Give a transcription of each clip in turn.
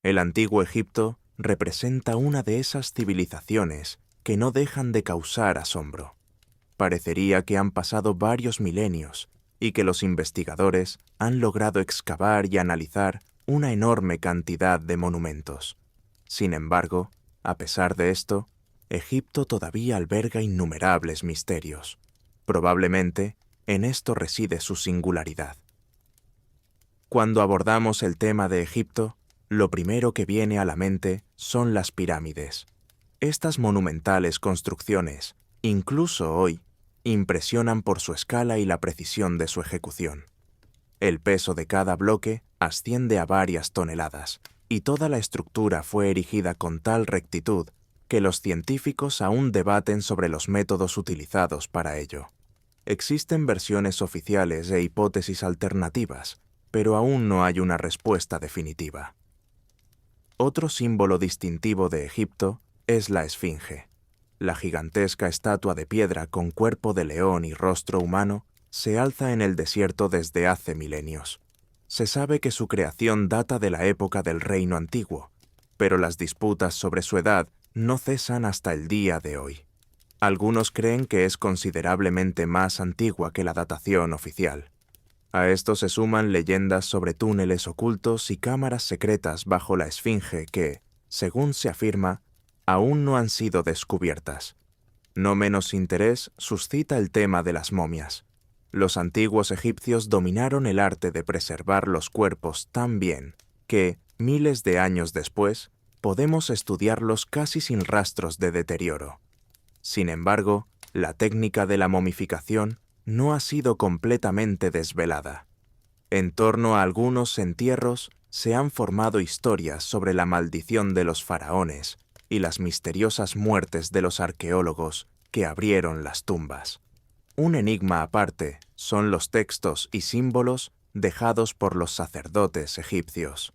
El antiguo Egipto representa una de esas civilizaciones que no dejan de causar asombro. Parecería que han pasado varios milenios y que los investigadores han logrado excavar y analizar una enorme cantidad de monumentos. Sin embargo, a pesar de esto, Egipto todavía alberga innumerables misterios. Probablemente, en esto reside su singularidad. Cuando abordamos el tema de Egipto, lo primero que viene a la mente son las pirámides. Estas monumentales construcciones, incluso hoy, impresionan por su escala y la precisión de su ejecución. El peso de cada bloque asciende a varias toneladas, y toda la estructura fue erigida con tal rectitud que los científicos aún debaten sobre los métodos utilizados para ello. Existen versiones oficiales e hipótesis alternativas, pero aún no hay una respuesta definitiva. Otro símbolo distintivo de Egipto es la Esfinge. La gigantesca estatua de piedra con cuerpo de león y rostro humano se alza en el desierto desde hace milenios. Se sabe que su creación data de la época del Reino Antiguo, pero las disputas sobre su edad no cesan hasta el día de hoy. Algunos creen que es considerablemente más antigua que la datación oficial. A esto se suman leyendas sobre túneles ocultos y cámaras secretas bajo la Esfinge que, según se afirma, aún no han sido descubiertas. No menos interés suscita el tema de las momias. Los antiguos egipcios dominaron el arte de preservar los cuerpos tan bien que, miles de años después, podemos estudiarlos casi sin rastros de deterioro. Sin embargo, la técnica de la momificación no ha sido completamente desvelada. En torno a algunos entierros se han formado historias sobre la maldición de los faraones y las misteriosas muertes de los arqueólogos que abrieron las tumbas. Un enigma aparte son los textos y símbolos dejados por los sacerdotes egipcios.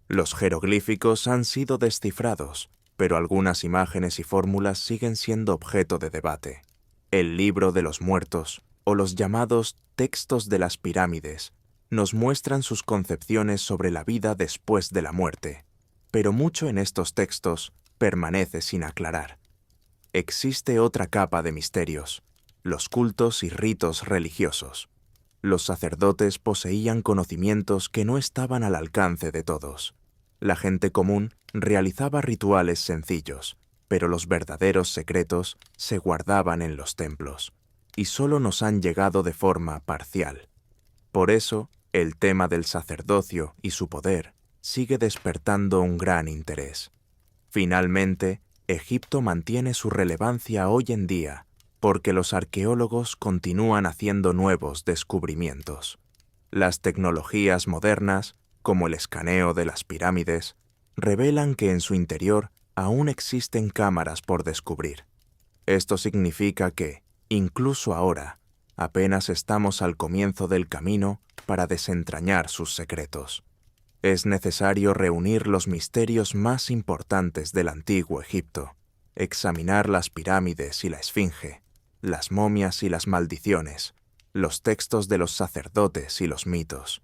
Los jeroglíficos han sido descifrados, pero algunas imágenes y fórmulas siguen siendo objeto de debate. El libro de los muertos, o los llamados textos de las pirámides, nos muestran sus concepciones sobre la vida después de la muerte, pero mucho en estos textos permanece sin aclarar. Existe otra capa de misterios, los cultos y ritos religiosos. Los sacerdotes poseían conocimientos que no estaban al alcance de todos. La gente común realizaba rituales sencillos, pero los verdaderos secretos se guardaban en los templos, y solo nos han llegado de forma parcial. Por eso, el tema del sacerdocio y su poder sigue despertando un gran interés. Finalmente, Egipto mantiene su relevancia hoy en día porque los arqueólogos continúan haciendo nuevos descubrimientos. Las tecnologías modernas, como el escaneo de las pirámides, revelan que en su interior aún existen cámaras por descubrir. Esto significa que, incluso ahora, apenas estamos al comienzo del camino para desentrañar sus secretos. Es necesario reunir los misterios más importantes del antiguo Egipto, examinar las pirámides y la Esfinge, las momias y las maldiciones, los textos de los sacerdotes y los mitos.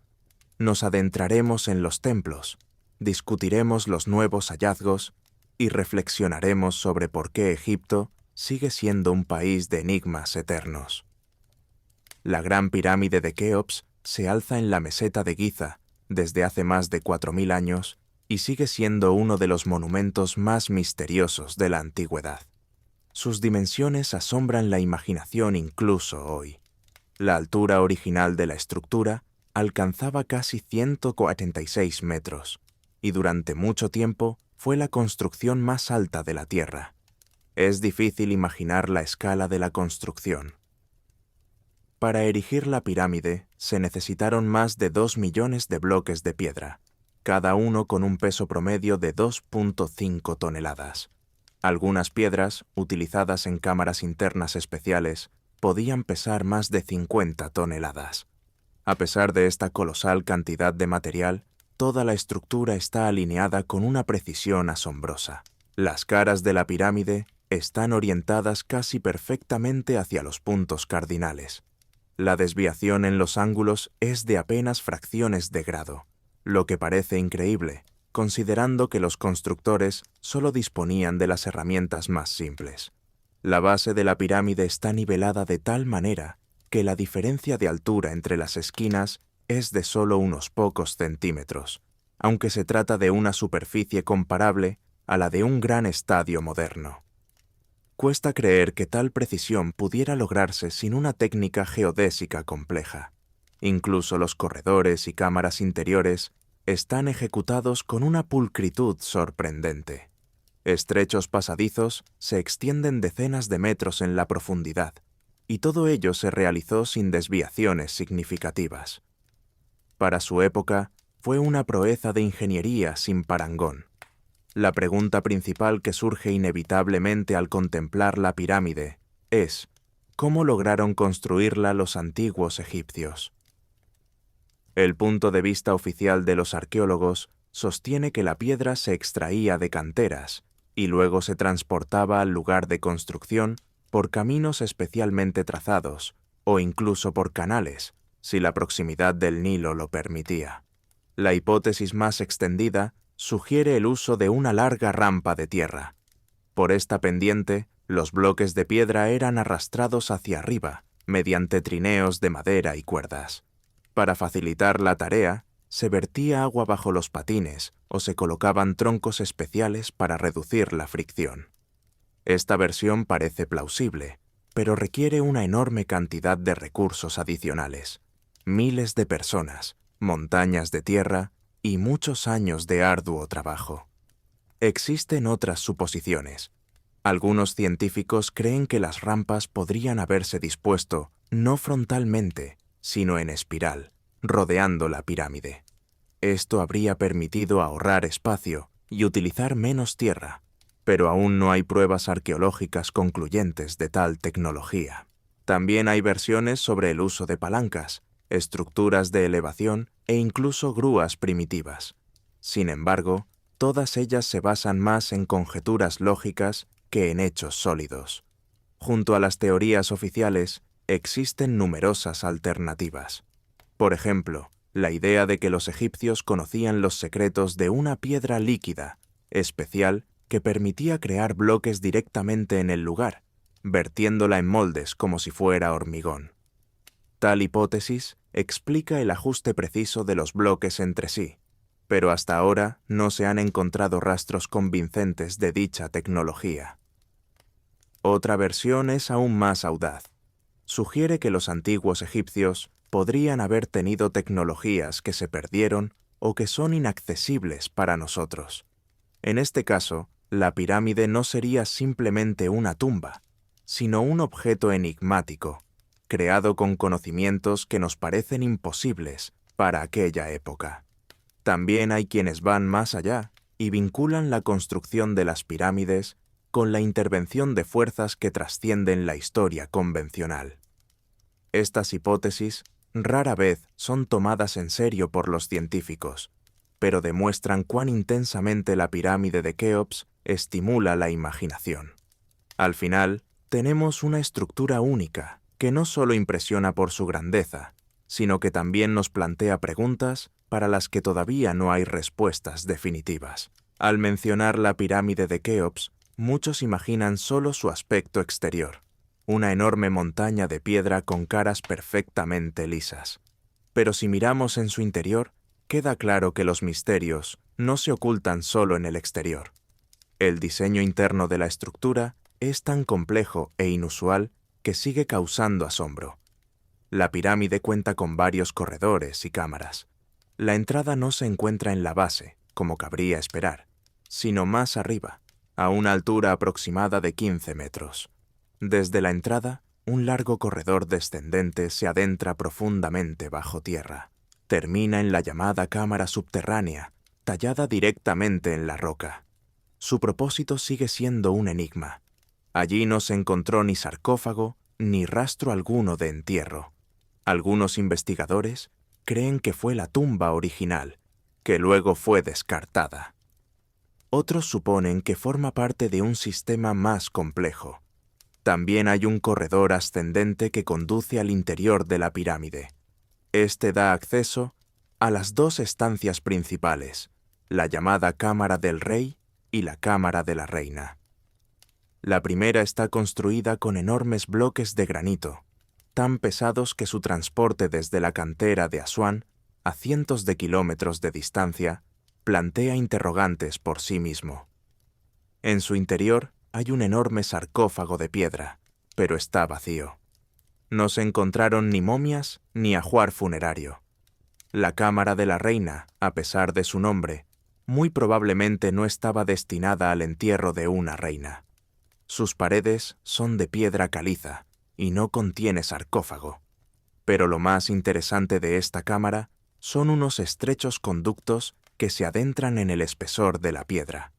Nos adentraremos en los templos, discutiremos los nuevos hallazgos y reflexionaremos sobre por qué Egipto sigue siendo un país de enigmas eternos. La Gran Pirámide de Keops se alza en la meseta de Giza desde hace más de 4000 años y sigue siendo uno de los monumentos más misteriosos de la antigüedad. Sus dimensiones asombran la imaginación incluso hoy. La altura original de la estructura alcanzaba casi 146 metros, y durante mucho tiempo fue la construcción más alta de la Tierra. Es difícil imaginar la escala de la construcción. Para erigir la pirámide se necesitaron más de 2 millones de bloques de piedra, cada uno con un peso promedio de 2.5 toneladas. Algunas piedras, utilizadas en cámaras internas especiales, podían pesar más de 50 toneladas. A pesar de esta colosal cantidad de material, toda la estructura está alineada con una precisión asombrosa. Las caras de la pirámide están orientadas casi perfectamente hacia los puntos cardinales. La desviación en los ángulos es de apenas fracciones de grado, lo que parece increíble, considerando que los constructores solo disponían de las herramientas más simples. La base de la pirámide está nivelada de tal manera que la diferencia de altura entre las esquinas es de solo unos pocos centímetros, aunque se trata de una superficie comparable a la de un gran estadio moderno. Cuesta creer que tal precisión pudiera lograrse sin una técnica geodésica compleja. Incluso los corredores y cámaras interiores están ejecutados con una pulcritud sorprendente. Estrechos pasadizos se extienden decenas de metros en la profundidad, y todo ello se realizó sin desviaciones significativas. Para su época, fue una proeza de ingeniería sin parangón. La pregunta principal que surge inevitablemente al contemplar la pirámide es: ¿cómo lograron construirla los antiguos egipcios? El punto de vista oficial de los arqueólogos sostiene que la piedra se extraía de canteras y luego se transportaba al lugar de construcción por caminos especialmente trazados o incluso por canales, si la proximidad del Nilo lo permitía. La hipótesis más extendida sugiere el uso de una larga rampa de tierra. Por esta pendiente, los bloques de piedra eran arrastrados hacia arriba mediante trineos de madera y cuerdas. Para facilitar la tarea, se vertía agua bajo los patines o se colocaban troncos especiales para reducir la fricción. Esta versión parece plausible, pero requiere una enorme cantidad de recursos adicionales: miles de personas, montañas de tierra y muchos años de arduo trabajo. Existen otras suposiciones. Algunos científicos creen que las rampas podrían haberse dispuesto no frontalmente, sino en espiral, rodeando la pirámide. Esto habría permitido ahorrar espacio y utilizar menos tierra, pero aún no hay pruebas arqueológicas concluyentes de tal tecnología. También hay versiones sobre el uso de palancas, estructuras de elevación e incluso grúas primitivas. Sin embargo, todas ellas se basan más en conjeturas lógicas que en hechos sólidos. Junto a las teorías oficiales, existen numerosas alternativas. Por ejemplo, la idea de que los egipcios conocían los secretos de una piedra líquida, especial, que permitía crear bloques directamente en el lugar, vertiéndola en moldes como si fuera hormigón. Tal hipótesis explica el ajuste preciso de los bloques entre sí, pero hasta ahora no se han encontrado rastros convincentes de dicha tecnología. Otra versión es aún más audaz. Sugiere que los antiguos egipcios podrían haber tenido tecnologías que se perdieron o que son inaccesibles para nosotros. En este caso, la pirámide no sería simplemente una tumba, sino un objeto enigmático, creado con conocimientos que nos parecen imposibles para aquella época. También hay quienes van más allá y vinculan la construcción de las pirámides con la intervención de fuerzas que trascienden la historia convencional. Estas hipótesis rara vez son tomadas en serio por los científicos, pero demuestran cuán intensamente la pirámide de Keops estimula la imaginación. Al final, tenemos una estructura única que no solo impresiona por su grandeza, sino que también nos plantea preguntas para las que todavía no hay respuestas definitivas. Al mencionar la pirámide de Keops, muchos imaginan solo su aspecto exterior, una enorme montaña de piedra con caras perfectamente lisas. Pero si miramos en su interior, queda claro que los misterios no se ocultan solo en el exterior. El diseño interno de la estructura es tan complejo e inusual que sigue causando asombro. La pirámide cuenta con varios corredores y cámaras. La entrada no se encuentra en la base, como cabría esperar, sino más arriba, a una altura aproximada de 15 metros. Desde la entrada, un largo corredor descendente se adentra profundamente bajo tierra. Termina en la llamada cámara subterránea, tallada directamente en la roca. Su propósito sigue siendo un enigma. Allí no se encontró ni sarcófago ni rastro alguno de entierro. Algunos investigadores creen que fue la tumba original, que luego fue descartada. Otros suponen que forma parte de un sistema más complejo. También hay un corredor ascendente que conduce al interior de la pirámide. Este da acceso a las dos estancias principales, la llamada Cámara del Rey y la Cámara de la Reina. La primera está construida con enormes bloques de granito, tan pesados que su transporte desde la cantera de Asuán, a cientos de kilómetros de distancia, plantea interrogantes por sí mismo. En su interior hay un enorme sarcófago de piedra, pero está vacío. No se encontraron ni momias ni ajuar funerario. La Cámara de la Reina, a pesar de su nombre, muy probablemente no estaba destinada al entierro de una reina. Sus paredes son de piedra caliza y no contiene sarcófago. Pero lo más interesante de esta cámara son unos estrechos conductos que se adentran en el espesor de la piedra.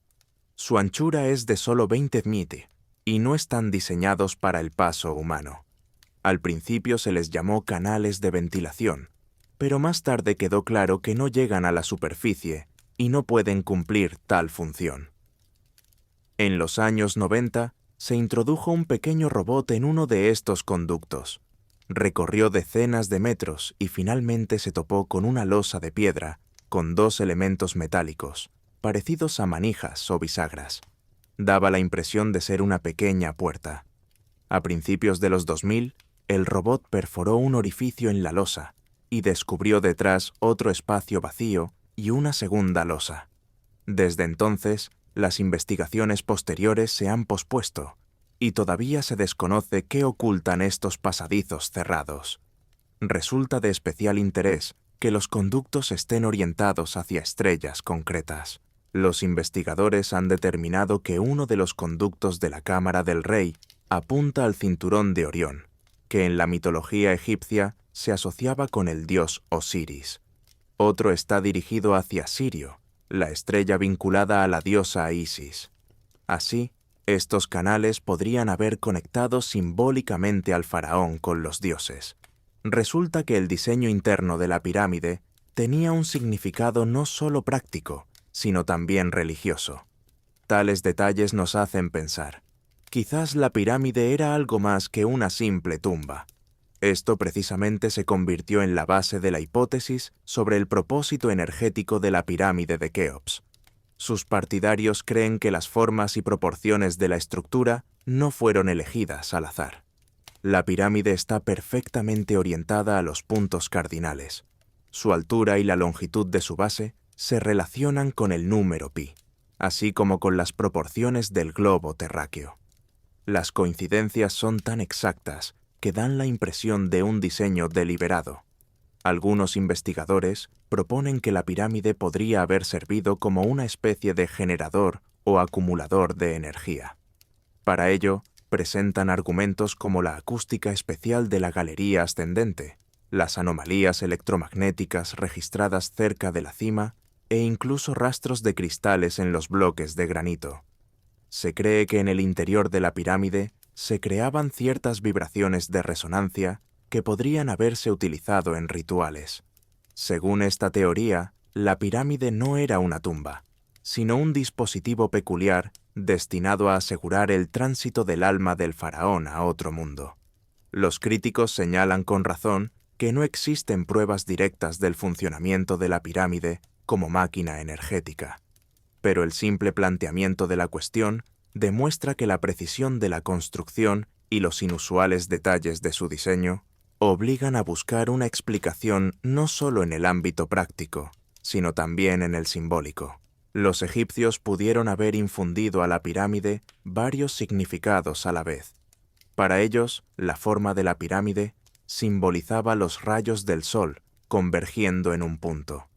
Su anchura es de solo 20 miti y no están diseñados para el paso humano. Al principio se les llamó canales de ventilación, pero más tarde quedó claro que no llegan a la superficie y no pueden cumplir tal función. En los años 90 se introdujo un pequeño robot en uno de estos conductos. Recorrió decenas de metros y finalmente se topó con una losa de piedra con dos elementos metálicos, parecidos a manijas o bisagras. Daba la impresión de ser una pequeña puerta. A principios de los 2000, el robot perforó un orificio en la losa y descubrió detrás otro espacio vacío y una segunda losa. Desde entonces, las investigaciones posteriores se han pospuesto y todavía se desconoce qué ocultan estos pasadizos cerrados. Resulta de especial interés que los conductos estén orientados hacia estrellas concretas. Los investigadores han determinado que uno de los conductos de la Cámara del Rey apunta al cinturón de Orión, que en la mitología egipcia se asociaba con el dios Osiris. Otro está dirigido hacia Sirio, la estrella vinculada a la diosa Isis. Así, estos canales podrían haber conectado simbólicamente al faraón con los dioses. Resulta que el diseño interno de la pirámide tenía un significado no solo práctico, sino también religioso. Tales detalles nos hacen pensar. Quizás la pirámide era algo más que una simple tumba. Esto precisamente se convirtió en la base de la hipótesis sobre el propósito energético de la pirámide de Keops. Sus partidarios creen que las formas y proporciones de la estructura no fueron elegidas al azar. La pirámide está perfectamente orientada a los puntos cardinales. Su altura y la longitud de su base se relacionan con el número pi, así como con las proporciones del globo terráqueo. Las coincidencias son tan exactas que dan la impresión de un diseño deliberado. Algunos investigadores proponen que la pirámide podría haber servido como una especie de generador o acumulador de energía. Para ello, presentan argumentos como la acústica especial de la galería ascendente, las anomalías electromagnéticas registradas cerca de la cima e incluso rastros de cristales en los bloques de granito. Se cree que en el interior de la pirámide se creaban ciertas vibraciones de resonancia que podrían haberse utilizado en rituales. Según esta teoría, la pirámide no era una tumba, sino un dispositivo peculiar destinado a asegurar el tránsito del alma del faraón a otro mundo. Los críticos señalan con razón que no existen pruebas directas del funcionamiento de la pirámide como máquina energética. Pero el simple planteamiento de la cuestión demuestra que la precisión de la construcción y los inusuales detalles de su diseño obligan a buscar una explicación no solo en el ámbito práctico, sino también en el simbólico. Los egipcios pudieron haber infundido a la pirámide varios significados a la vez. Para ellos, la forma de la pirámide simbolizaba los rayos del sol convergiendo en un punto.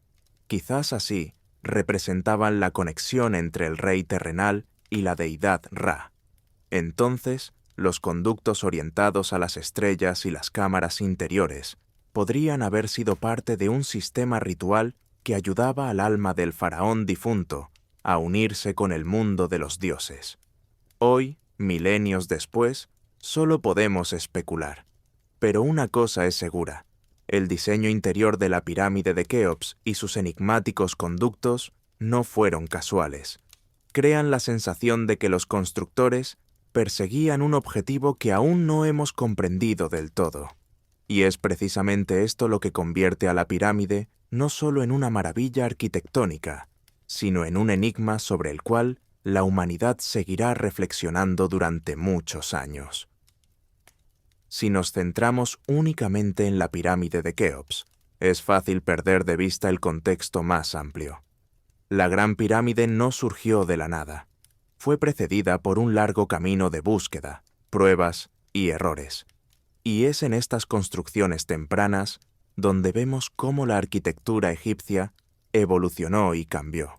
Quizás así representaban la conexión entre el rey terrenal y la deidad Ra. Entonces, los conductos orientados a las estrellas y las cámaras interiores podrían haber sido parte de un sistema ritual que ayudaba al alma del faraón difunto a unirse con el mundo de los dioses. Hoy, milenios después, solo podemos especular. Pero una cosa es segura: el diseño interior de la pirámide de Keops y sus enigmáticos conductos no fueron casuales. Crean la sensación de que los constructores perseguían un objetivo que aún no hemos comprendido del todo. Y es precisamente esto lo que convierte a la pirámide no solo en una maravilla arquitectónica, sino en un enigma sobre el cual la humanidad seguirá reflexionando durante muchos años. Si nos centramos únicamente en la pirámide de Keops, es fácil perder de vista el contexto más amplio. La Gran Pirámide no surgió de la nada. Fue precedida por un largo camino de búsqueda, pruebas y errores. Y es en estas construcciones tempranas donde vemos cómo la arquitectura egipcia evolucionó y cambió.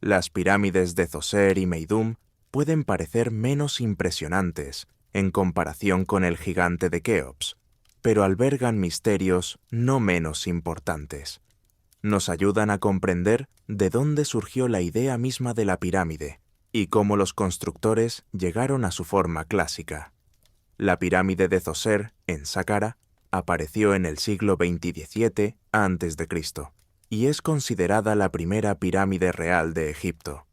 Las pirámides de Zoser y Meidum pueden parecer menos impresionantes en comparación con el gigante de Keops, pero albergan misterios no menos importantes. Nos ayudan a comprender de dónde surgió la idea misma de la pirámide y cómo los constructores llegaron a su forma clásica. La pirámide de Zoser, en Saqqara, apareció en el siglo XX-XVII a.C. y es considerada la primera pirámide real de Egipto.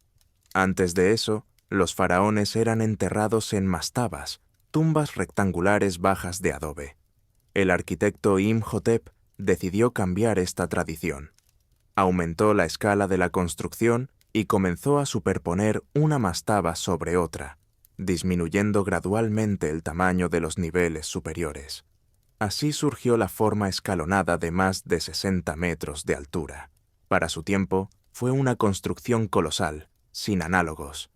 Antes de eso, los faraones eran enterrados en mastabas, tumbas rectangulares bajas de adobe. El arquitecto Imhotep decidió cambiar esta tradición. Aumentó la escala de la construcción y comenzó a superponer una mastaba sobre otra, disminuyendo gradualmente el tamaño de los niveles superiores. Así surgió la forma escalonada de más de 60 metros de altura. Para su tiempo, fue una construcción colosal, sin análogos.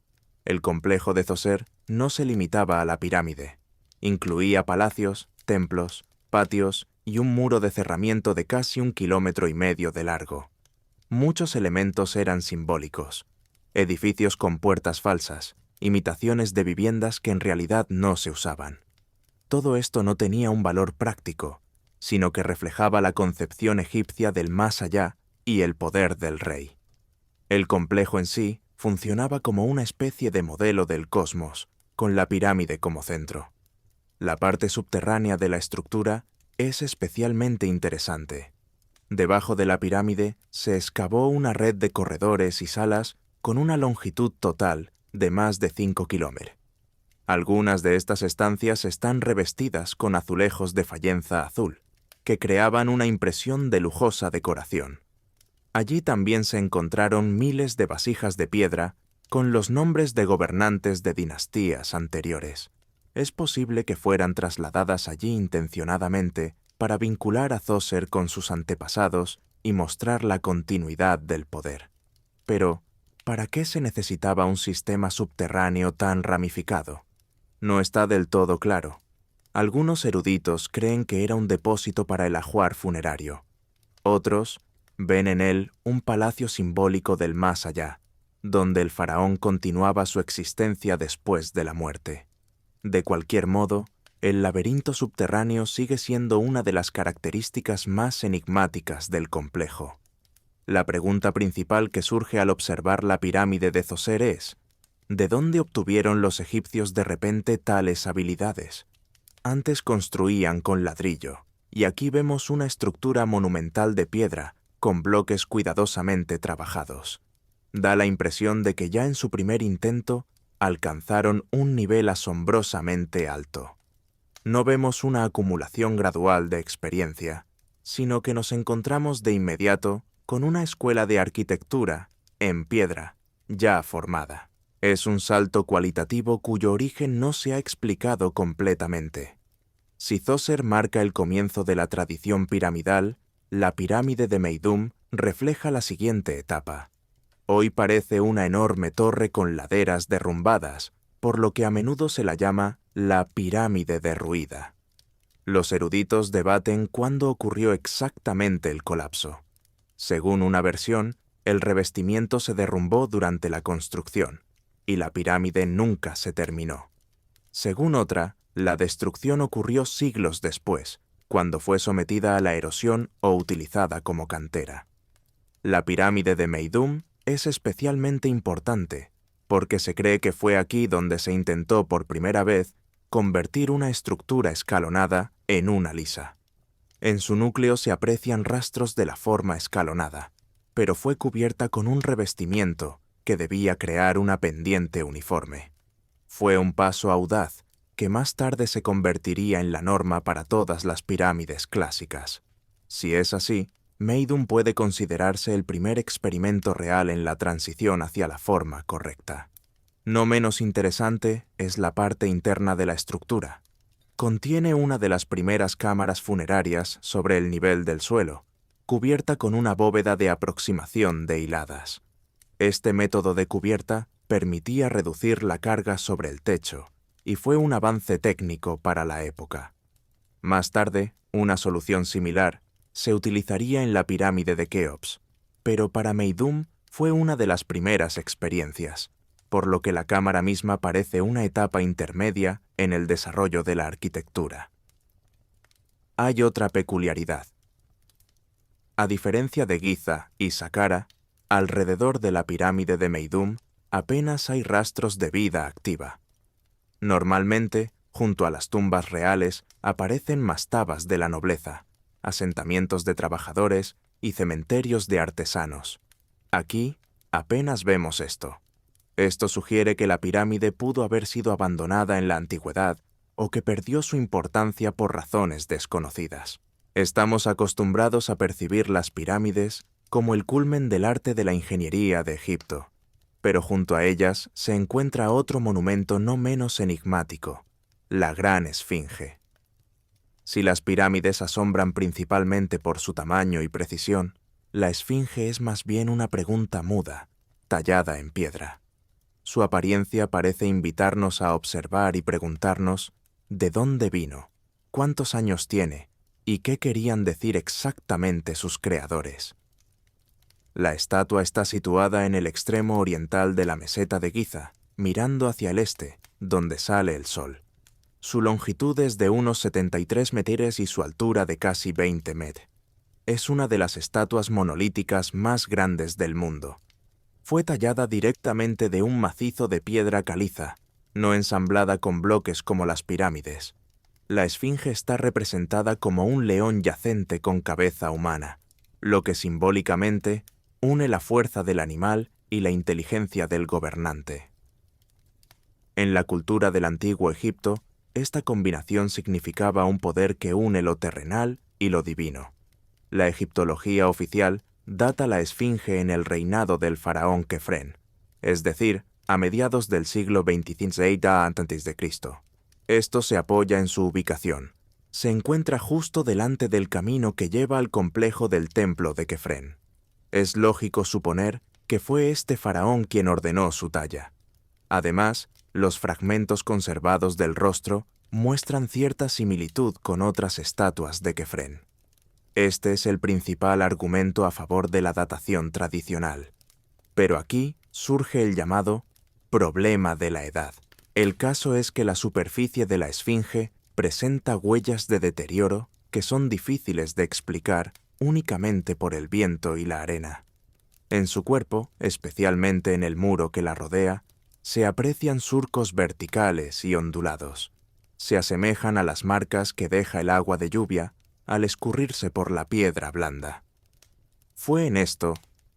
El complejo de Zoser no se limitaba a la pirámide. Incluía palacios, templos, patios y un muro de cerramiento de casi 1,5 kilómetros de largo. Muchos elementos eran simbólicos. Edificios con puertas falsas, imitaciones de viviendas que en realidad no se usaban. Todo esto no tenía un valor práctico, sino que reflejaba la concepción egipcia del más allá y el poder del rey. El complejo en sí funcionaba como una especie de modelo del cosmos, con la pirámide como centro. La parte subterránea de la estructura es especialmente interesante. Debajo de la pirámide se excavó una red de corredores y salas con una longitud total de más de 5 kilómetros. Algunas de estas estancias están revestidas con azulejos de fayenza azul, que creaban una impresión de lujosa decoración. Allí también se encontraron miles de vasijas de piedra con los nombres de gobernantes de dinastías anteriores. Es posible que fueran trasladadas allí intencionadamente para vincular a Zoser con sus antepasados y mostrar la continuidad del poder. Pero, ¿para qué se necesitaba un sistema subterráneo tan ramificado? No está del todo claro. Algunos eruditos creen que era un depósito para el ajuar funerario. Otros ven en él un palacio simbólico del más allá, donde el faraón continuaba su existencia después de la muerte. De cualquier modo, el laberinto subterráneo sigue siendo una de las características más enigmáticas del complejo. La pregunta principal que surge al observar la pirámide de Zoser es: ¿de dónde obtuvieron los egipcios de repente tales habilidades? Antes construían con ladrillo, y aquí vemos una estructura monumental de piedra, con bloques cuidadosamente trabajados. Da la impresión de que ya en su primer intento alcanzaron un nivel asombrosamente alto. No vemos una acumulación gradual de experiencia, sino que nos encontramos de inmediato con una escuela de arquitectura, en piedra, ya formada. Es un salto cualitativo cuyo origen no se ha explicado completamente. Si Zoser marca el comienzo de la tradición piramidal, la pirámide de Meidum refleja la siguiente etapa. Hoy parece una enorme torre con laderas derrumbadas, por lo que a menudo se la llama la pirámide derruida. Los eruditos debaten cuándo ocurrió exactamente el colapso. Según una versión, el revestimiento se derrumbó durante la construcción, y la pirámide nunca se terminó. Según otra, la destrucción ocurrió siglos después, cuando fue sometida a la erosión o utilizada como cantera. La pirámide de Meidum es especialmente importante, porque se cree que fue aquí donde se intentó por primera vez convertir una estructura escalonada en una lisa. En su núcleo se aprecian rastros de la forma escalonada, pero fue cubierta con un revestimiento que debía crear una pendiente uniforme. Fue un paso audaz que más tarde se convertiría en la norma para todas las pirámides clásicas. Si es así, Meidum puede considerarse el primer experimento real en la transición hacia la forma correcta. No menos interesante es la parte interna de la estructura. Contiene una de las primeras cámaras funerarias sobre el nivel del suelo, cubierta con una bóveda de aproximación de hiladas. Este método de cubierta permitía reducir la carga sobre el techo y fue un avance técnico para la época. Más tarde, una solución similar se utilizaría en la pirámide de Keops, pero para Meidum fue una de las primeras experiencias, por lo que la cámara misma parece una etapa intermedia en el desarrollo de la arquitectura. Hay otra peculiaridad. A diferencia de Giza y Saqqara, alrededor de la pirámide de Meidum apenas hay rastros de vida activa. Normalmente, junto a las tumbas reales, aparecen mastabas de la nobleza, asentamientos de trabajadores y cementerios de artesanos. Aquí apenas vemos esto. Esto sugiere que la pirámide pudo haber sido abandonada en la antigüedad o que perdió su importancia por razones desconocidas. Estamos acostumbrados a percibir las pirámides como el culmen del arte de la ingeniería de Egipto, pero junto a ellas se encuentra otro monumento no menos enigmático, la Gran Esfinge. Si las pirámides asombran principalmente por su tamaño y precisión, la Esfinge es más bien una pregunta muda, tallada en piedra. Su apariencia parece invitarnos a observar y preguntarnos de dónde vino, cuántos años tiene y qué querían decir exactamente sus creadores. La estatua está situada en el extremo oriental de la meseta de Giza, mirando hacia el este, donde sale el sol. Su longitud es de unos 73 metros y su altura de casi 20 metros. Es una de las estatuas monolíticas más grandes del mundo. Fue tallada directamente de un macizo de piedra caliza, no ensamblada con bloques como las pirámides. La esfinge está representada como un león yacente con cabeza humana, lo que simbólicamente une la fuerza del animal y la inteligencia del gobernante. En la cultura del antiguo Egipto, esta combinación significaba un poder que une lo terrenal y lo divino. La egiptología oficial data la esfinge en el reinado del faraón Kefren, es decir, a mediados del siglo XXVI a.C. Esto se apoya en su ubicación. Se encuentra justo delante del camino que lleva al complejo del templo de Kefren. Es lógico suponer que fue este faraón quien ordenó su talla. Además, los fragmentos conservados del rostro muestran cierta similitud con otras estatuas de Kefren. Este es el principal argumento a favor de la datación tradicional. Pero aquí surge el llamado problema de la edad. El caso es que la superficie de la esfinge presenta huellas de deterioro que son difíciles de explicar únicamente por el viento y la arena. En su cuerpo, especialmente en el muro que la rodea, se aprecian surcos verticales y ondulados. Se asemejan a las marcas que deja el agua de lluvia al escurrirse por la piedra blanda. Fue en esto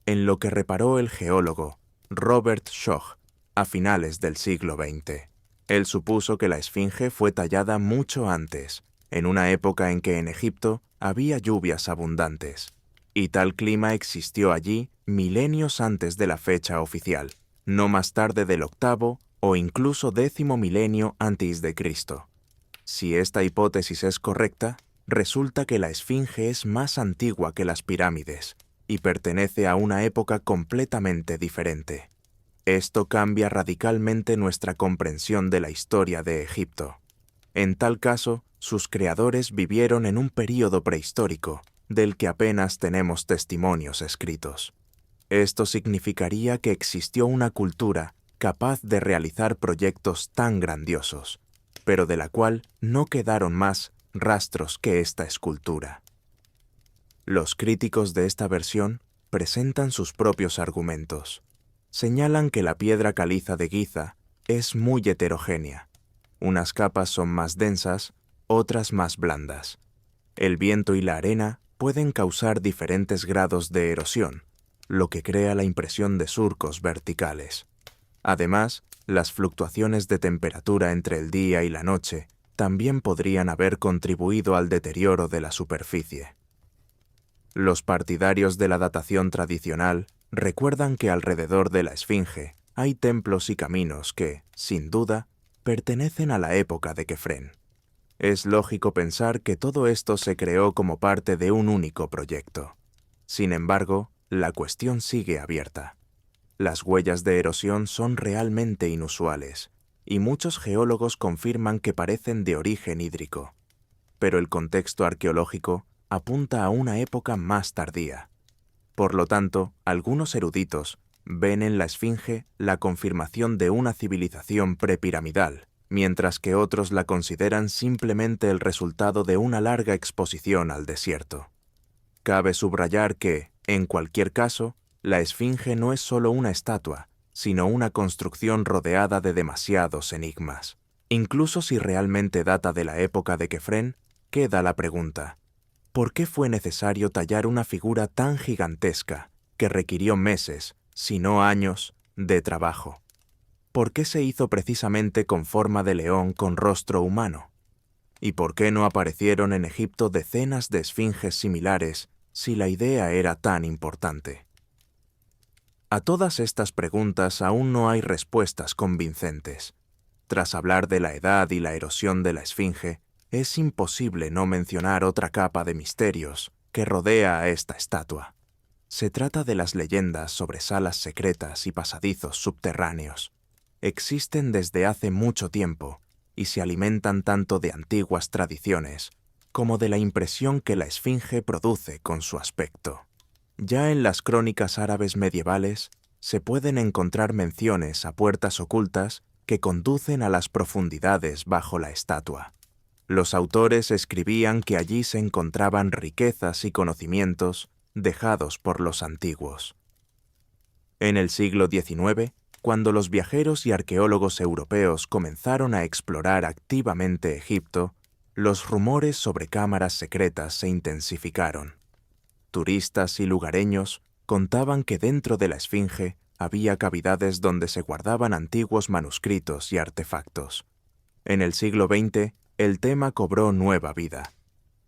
en lo que reparó el geólogo Robert Schoch a finales del siglo XX. Él supuso que la esfinge fue tallada mucho antes, en una época en que en Egipto había lluvias abundantes, y tal clima existió allí milenios antes de la fecha oficial, no más tarde del 8º o incluso 10º milenio antes de Cristo. Si esta hipótesis es correcta, resulta que la esfinge es más antigua que las pirámides y pertenece a una época completamente diferente. Esto cambia radicalmente nuestra comprensión de la historia de Egipto. En tal caso, sus creadores vivieron en un período prehistórico, del que apenas tenemos testimonios escritos. Esto significaría que existió una cultura capaz de realizar proyectos tan grandiosos, pero de la cual no quedaron más rastros que esta escultura. Los críticos de esta versión presentan sus propios argumentos. Señalan que la piedra caliza de Giza es muy heterogénea. Unas capas son más densas, otras más blandas. El viento y la arena pueden causar diferentes grados de erosión, lo que crea la impresión de surcos verticales. Además, las fluctuaciones de temperatura entre el día y la noche también podrían haber contribuido al deterioro de la superficie. Los partidarios de la datación tradicional recuerdan que alrededor de la Esfinge hay templos y caminos que, sin duda, pertenecen a la época de Kefren. Es lógico pensar que todo esto se creó como parte de un único proyecto. Sin embargo, la cuestión sigue abierta. Las huellas de erosión son realmente inusuales, y muchos geólogos confirman que parecen de origen hídrico. Pero el contexto arqueológico apunta a una época más tardía. Por lo tanto, algunos eruditos ven en la Esfinge la confirmación de una civilización prepiramidal, mientras que otros la consideran simplemente el resultado de una larga exposición al desierto. Cabe subrayar que, en cualquier caso, la Esfinge no es solo una estatua, sino una construcción rodeada de demasiados enigmas. Incluso si realmente data de la época de Kefren, queda la pregunta: ¿por qué fue necesario tallar una figura tan gigantesca que requirió meses, si no años, de trabajo? ¿Por qué se hizo precisamente con forma de león con rostro humano? ¿Y por qué no aparecieron en Egipto decenas de esfinges similares si la idea era tan importante? A todas estas preguntas aún no hay respuestas convincentes. Tras hablar de la edad y la erosión de la Esfinge, es imposible no mencionar otra capa de misterios que rodea a esta estatua. Se trata de las leyendas sobre salas secretas y pasadizos subterráneos. Existen desde hace mucho tiempo y se alimentan tanto de antiguas tradiciones como de la impresión que la Esfinge produce con su aspecto. Ya en las crónicas árabes medievales se pueden encontrar menciones a puertas ocultas que conducen a las profundidades bajo la estatua. Los autores escribían que allí se encontraban riquezas y conocimientos dejados por los antiguos. En el siglo XIX, cuando los viajeros y arqueólogos europeos comenzaron a explorar activamente Egipto, los rumores sobre cámaras secretas se intensificaron. Turistas y lugareños contaban que dentro de la Esfinge había cavidades donde se guardaban antiguos manuscritos y artefactos. En el siglo XX, el tema cobró nueva vida.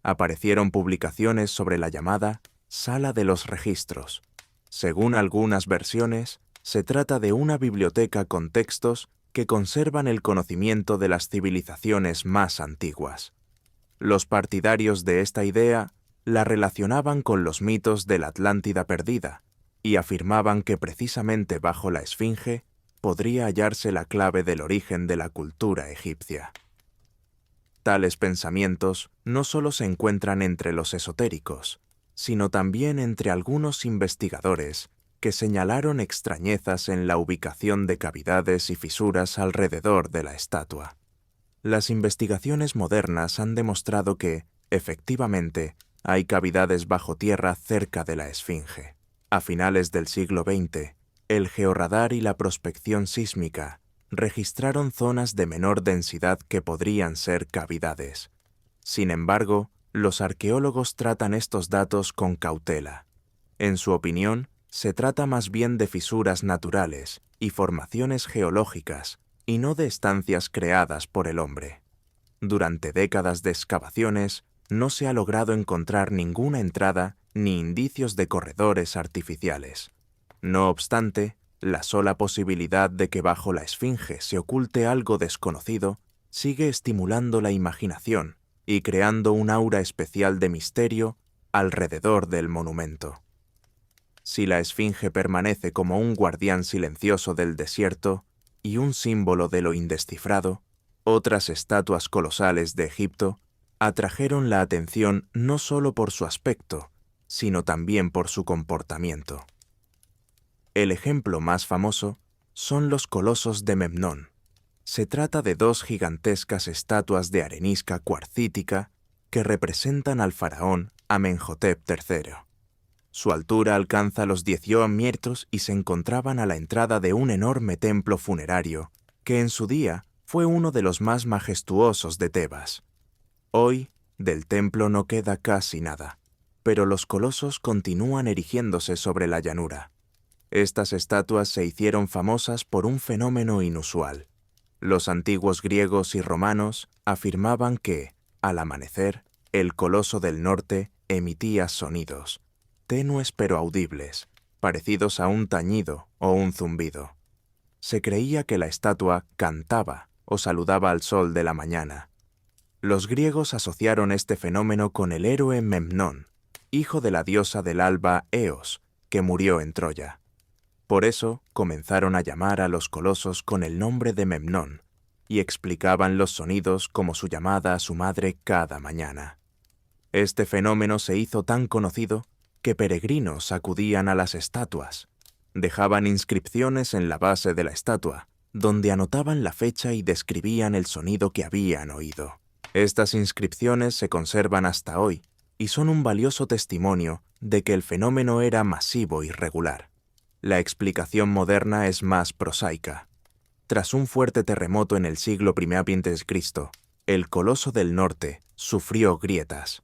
Aparecieron publicaciones sobre la llamada Sala de los Registros. Según algunas versiones, se trata de una biblioteca con textos que conservan el conocimiento de las civilizaciones más antiguas. Los partidarios de esta idea la relacionaban con los mitos de la Atlántida perdida y afirmaban que precisamente bajo la Esfinge podría hallarse la clave del origen de la cultura egipcia. Tales pensamientos no solo se encuentran entre los esotéricos, sino también entre algunos investigadores que señalaron extrañezas en la ubicación de cavidades y fisuras alrededor de la estatua. Las investigaciones modernas han demostrado que, efectivamente, hay cavidades bajo tierra cerca de la Esfinge. A finales del siglo XX, el georradar y la prospección sísmica registraron zonas de menor densidad que podrían ser cavidades. Sin embargo, los arqueólogos tratan estos datos con cautela. En su opinión, se trata más bien de fisuras naturales y formaciones geológicas, y no de estancias creadas por el hombre. Durante décadas de excavaciones, no se ha logrado encontrar ninguna entrada ni indicios de corredores artificiales. No obstante, la sola posibilidad de que bajo la Esfinge se oculte algo desconocido sigue estimulando la imaginación y creando un aura especial de misterio alrededor del monumento. Si la Esfinge permanece como un guardián silencioso del desierto y un símbolo de lo indescifrado, otras estatuas colosales de Egipto atrajeron la atención no solo por su aspecto, sino también por su comportamiento. El ejemplo más famoso son los colosos de Memnón. Se trata de dos gigantescas estatuas de arenisca cuarcítica que representan al faraón Amenhotep III. Su altura alcanza los 18 metros y se encontraban a la entrada de un enorme templo funerario que en su día fue uno de los más majestuosos de Tebas. Hoy, del templo no queda casi nada, pero los colosos continúan erigiéndose sobre la llanura. Estas estatuas se hicieron famosas por un fenómeno inusual. Los antiguos griegos y romanos afirmaban que, al amanecer, el coloso del norte emitía sonidos, tenues pero audibles, parecidos a un tañido o un zumbido. Se creía que la estatua cantaba o saludaba al sol de la mañana. Los griegos asociaron este fenómeno con el héroe Memnón, hijo de la diosa del alba Eos, que murió en Troya. Por eso comenzaron a llamar a los colosos con el nombre de Memnón, y explicaban los sonidos como su llamada a su madre cada mañana. Este fenómeno se hizo tan conocido que peregrinos acudían a las estatuas. Dejaban inscripciones en la base de la estatua, donde anotaban la fecha y describían el sonido que habían oído. Estas inscripciones se conservan hasta hoy y son un valioso testimonio de que el fenómeno era masivo y regular. La explicación moderna es más prosaica. Tras un fuerte terremoto en el siglo I a.C., el coloso del norte sufrió grietas.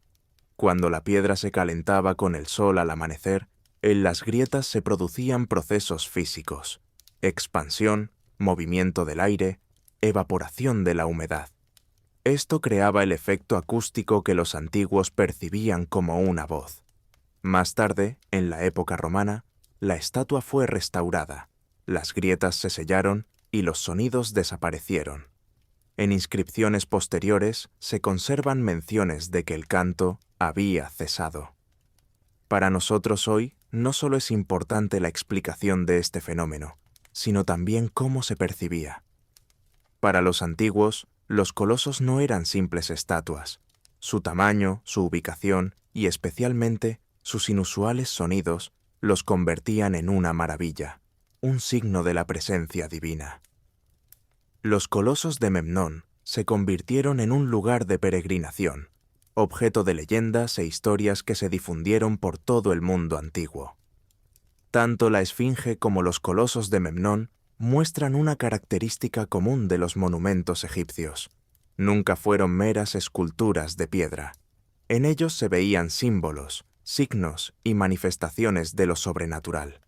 Cuando la piedra se calentaba con el sol al amanecer, en las grietas se producían procesos físicos: expansión, movimiento del aire, evaporación de la humedad. Esto creaba el efecto acústico que los antiguos percibían como una voz. Más tarde, en la época romana, la estatua fue restaurada, las grietas se sellaron y los sonidos desaparecieron. En inscripciones posteriores se conservan menciones de que el canto había cesado. Para nosotros hoy no solo es importante la explicación de este fenómeno, sino también cómo se percibía. Para los antiguos, los colosos no eran simples estatuas. Su tamaño, su ubicación y especialmente sus inusuales sonidos los convertían en una maravilla, un signo de la presencia divina. Los colosos de Memnón se convirtieron en un lugar de peregrinación, objeto de leyendas e historias que se difundieron por todo el mundo antiguo. Tanto la esfinge como los colosos de Memnón muestran una característica común de los monumentos egipcios. Nunca fueron meras esculturas de piedra. En ellos se veían símbolos, signos y manifestaciones de lo sobrenatural.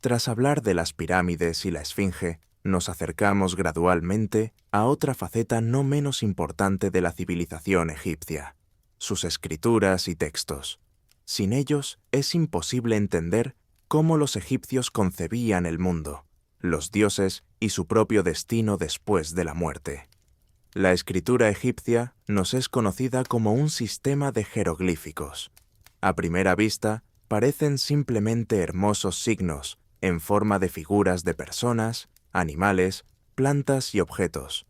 Tras hablar de las pirámides y la esfinge, nos acercamos gradualmente a otra faceta no menos importante de la civilización egipcia: sus escrituras y textos. Sin ellos es imposible entender cómo los egipcios concebían el mundo, los dioses y su propio destino después de la muerte. La escritura egipcia nos es conocida como un sistema de jeroglíficos. A primera vista, parecen simplemente hermosos signos en forma de figuras de personas, animales, plantas y objetos,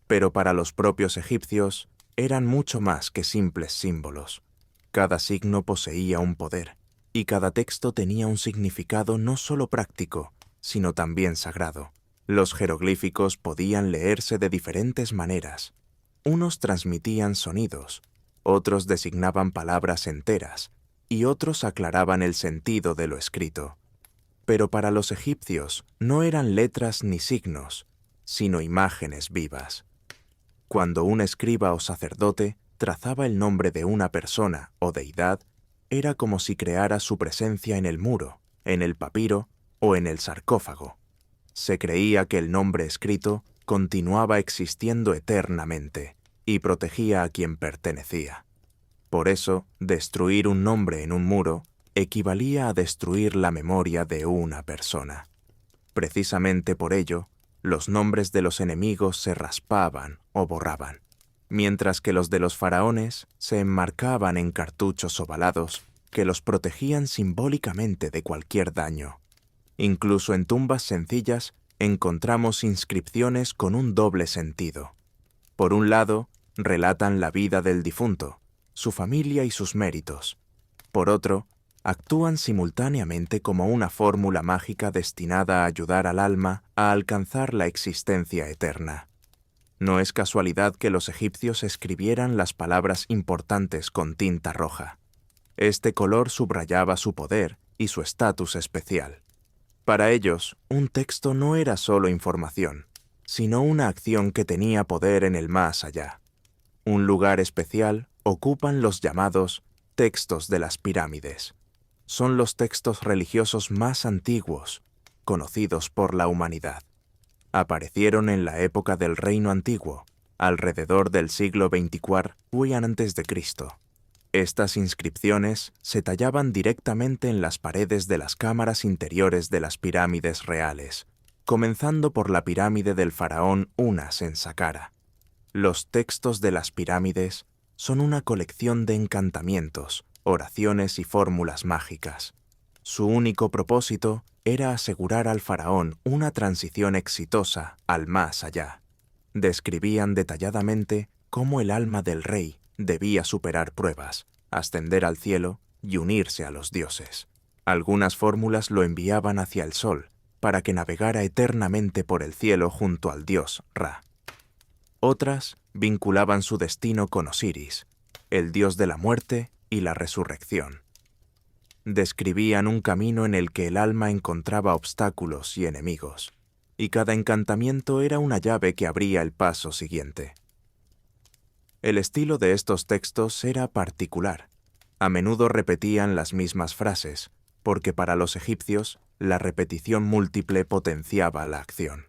pero para los propios egipcios eran mucho más que simples símbolos. Cada signo poseía un poder, y cada texto tenía un significado no solo práctico, sino también sagrado. Los jeroglíficos podían leerse de diferentes maneras. Unos transmitían sonidos, otros designaban palabras enteras, y otros aclaraban el sentido de lo escrito. Pero para los egipcios no eran letras ni signos, sino imágenes vivas. Cuando un escriba o sacerdote trazaba el nombre de una persona o deidad, era como si creara su presencia en el muro, en el papiro o en el sarcófago. Se creía que el nombre escrito continuaba existiendo eternamente y protegía a quien pertenecía. Por eso, destruir un nombre en un muro equivalía a destruir la memoria de una persona. Precisamente por ello, los nombres de los enemigos se raspaban o borraban, mientras que los de los faraones se enmarcaban en cartuchos ovalados que los protegían simbólicamente de cualquier daño. Incluso en tumbas sencillas encontramos inscripciones con un doble sentido. Por un lado, relatan la vida del difunto, su familia y sus méritos. Por otro, actúan simultáneamente como una fórmula mágica destinada a ayudar al alma a alcanzar la existencia eterna. No es casualidad que los egipcios escribieran las palabras importantes con tinta roja. Este color subrayaba su poder y su estatus especial. Para ellos, un texto no era solo información, sino una acción que tenía poder en el más allá. Un lugar especial ocupan los llamados textos de las pirámides. Son los textos religiosos más antiguos, conocidos por la humanidad. Aparecieron en la época del Reino Antiguo, alrededor del siglo XXIV a.C. Estas inscripciones se tallaban directamente en las paredes de las cámaras interiores de las pirámides reales, comenzando por la pirámide del faraón Unas en Saqqara. Los textos de las pirámides son una colección de encantamientos, oraciones y fórmulas mágicas. Su único propósito era asegurar al faraón una transición exitosa al más allá. Describían detalladamente cómo el alma del rey debía superar pruebas, ascender al cielo y unirse a los dioses. Algunas fórmulas lo enviaban hacia el sol para que navegara eternamente por el cielo junto al dios Ra. Otras vinculaban su destino con Osiris, el dios de la muerte y la resurrección. Describían un camino en el que el alma encontraba obstáculos y enemigos, y cada encantamiento era una llave que abría el paso siguiente. El estilo de estos textos era particular. A menudo repetían las mismas frases, porque para los egipcios la repetición múltiple potenciaba la acción.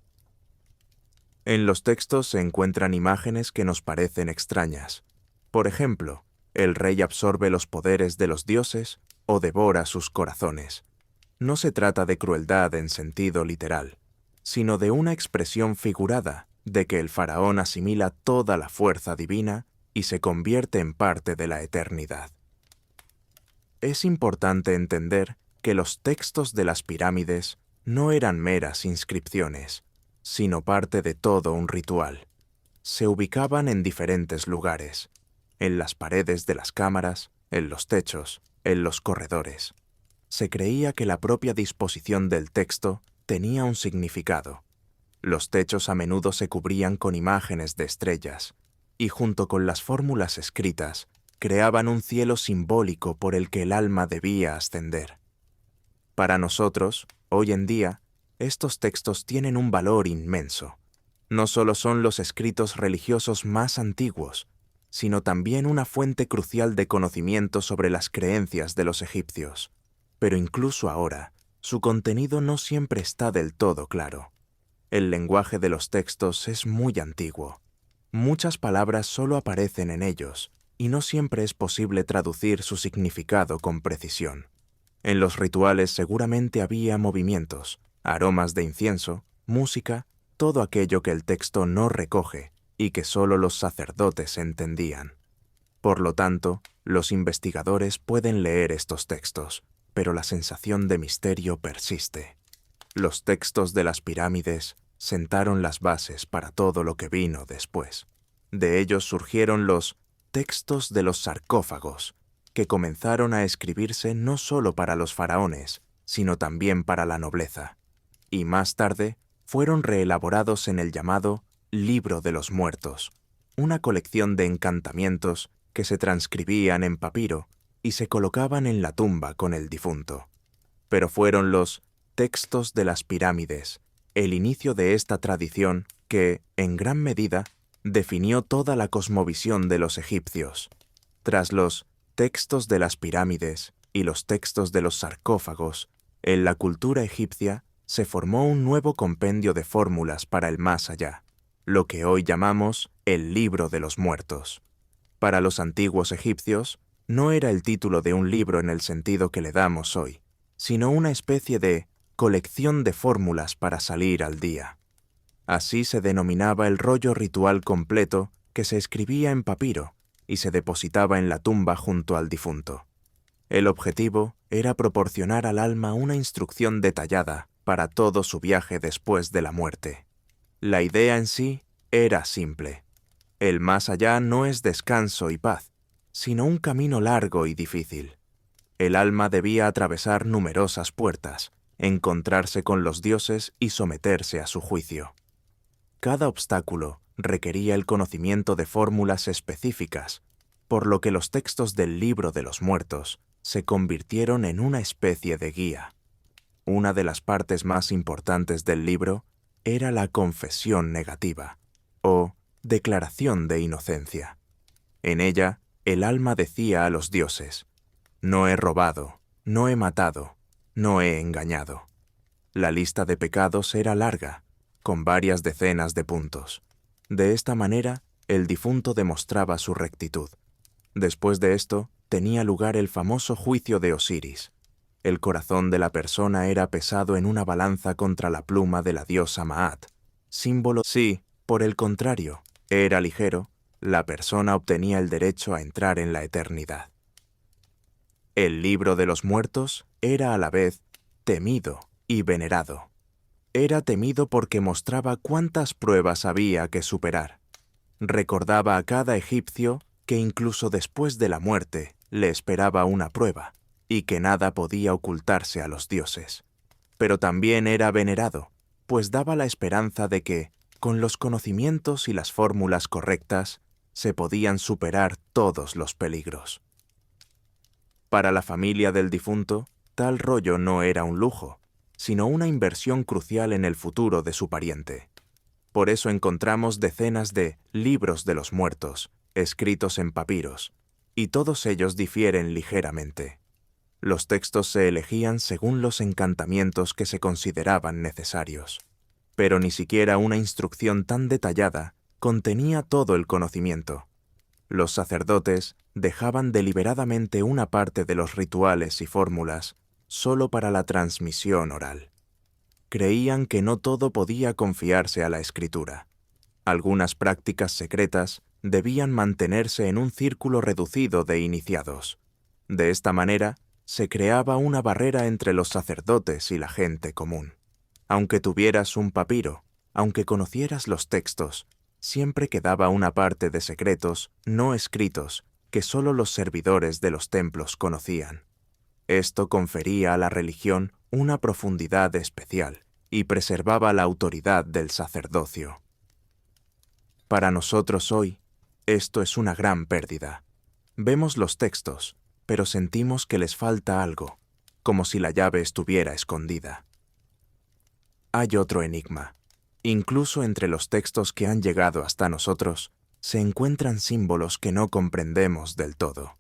En los textos se encuentran imágenes que nos parecen extrañas. Por ejemplo, el rey absorbe los poderes de los dioses o devora sus corazones. No se trata de crueldad en sentido literal, sino de una expresión figurada de que el faraón asimila toda la fuerza divina y se convierte en parte de la eternidad. Es importante entender que los textos de las pirámides no eran meras inscripciones, sino parte de todo un ritual. Se ubicaban en diferentes lugares, en las paredes de las cámaras, en los techos, en los corredores. Se creía que la propia disposición del texto tenía un significado. Los techos a menudo se cubrían con imágenes de estrellas, y junto con las fórmulas escritas, creaban un cielo simbólico por el que el alma debía ascender. Para nosotros, hoy en día, estos textos tienen un valor inmenso. No solo son los escritos religiosos más antiguos, sino también una fuente crucial de conocimiento sobre las creencias de los egipcios. Pero incluso ahora, su contenido no siempre está del todo claro. El lenguaje de los textos es muy antiguo. Muchas palabras solo aparecen en ellos, y no siempre es posible traducir su significado con precisión. En los rituales seguramente había movimientos, aromas de incienso, música, todo aquello que el texto no recoge y que solo los sacerdotes entendían. Por lo tanto, los investigadores pueden leer estos textos, pero la sensación de misterio persiste. Los textos de las pirámides sentaron las bases para todo lo que vino después. De ellos surgieron los textos de los sarcófagos, que comenzaron a escribirse no solo para los faraones, sino también para la nobleza, y más tarde fueron reelaborados en el llamado Libro de los Muertos, una colección de encantamientos que se transcribían en papiro y se colocaban en la tumba con el difunto. Pero fueron los textos de las pirámides el inicio de esta tradición que, en gran medida, definió toda la cosmovisión de los egipcios. Tras los textos de las pirámides y los textos de los sarcófagos, en la cultura egipcia se formó un nuevo compendio de fórmulas para el más allá, lo que hoy llamamos el Libro de los Muertos. Para los antiguos egipcios, no era el título de un libro en el sentido que le damos hoy, sino una especie de colección de fórmulas para salir al día. Así se denominaba el rollo ritual completo que se escribía en papiro y se depositaba en la tumba junto al difunto. El objetivo era proporcionar al alma una instrucción detallada para todo su viaje después de la muerte. La idea en sí era simple. El más allá no es descanso y paz, sino un camino largo y difícil. El alma debía atravesar numerosas puertas, encontrarse con los dioses y someterse a su juicio. Cada obstáculo requería el conocimiento de fórmulas específicas, por lo que los textos del Libro de los Muertos se convirtieron en una especie de guía. Una de las partes más importantes del libro era la confesión negativa, o declaración de inocencia. En ella, el alma decía a los dioses: «No he robado, no he matado, no he engañado». La lista de pecados era larga, con varias decenas de puntos. De esta manera, el difunto demostraba su rectitud. Después de esto, tenía lugar el famoso juicio de Osiris. El corazón de la persona era pesado en una balanza contra la pluma de la diosa Maat, símbolo. Si, por el contrario, era ligero, la persona obtenía el derecho a entrar en la eternidad. El libro de los muertos era a la vez temido y venerado. Era temido porque mostraba cuántas pruebas había que superar. Recordaba a cada egipcio que incluso después de la muerte le esperaba una prueba, y que nada podía ocultarse a los dioses. Pero también era venerado, pues daba la esperanza de que, con los conocimientos y las fórmulas correctas, se podían superar todos los peligros. Para la familia del difunto, tal rollo no era un lujo, sino una inversión crucial en el futuro de su pariente. Por eso encontramos decenas de libros de los muertos, escritos en papiros, y todos ellos difieren ligeramente. Los textos se elegían según los encantamientos que se consideraban necesarios, pero ni siquiera una instrucción tan detallada contenía todo el conocimiento. Los sacerdotes dejaban deliberadamente una parte de los rituales y fórmulas solo para la transmisión oral. Creían que no todo podía confiarse a la escritura. Algunas prácticas secretas debían mantenerse en un círculo reducido de iniciados. De esta manera, se creaba una barrera entre los sacerdotes y la gente común. Aunque tuvieras un papiro, aunque conocieras los textos, siempre quedaba una parte de secretos no escritos que solo los servidores de los templos conocían. Esto confería a la religión una profundidad especial y preservaba la autoridad del sacerdocio. Para nosotros hoy, esto es una gran pérdida. Vemos los textos, pero sentimos que les falta algo, como si la llave estuviera escondida. Hay otro enigma. Incluso entre los textos que han llegado hasta nosotros, se encuentran símbolos que no comprendemos del todo.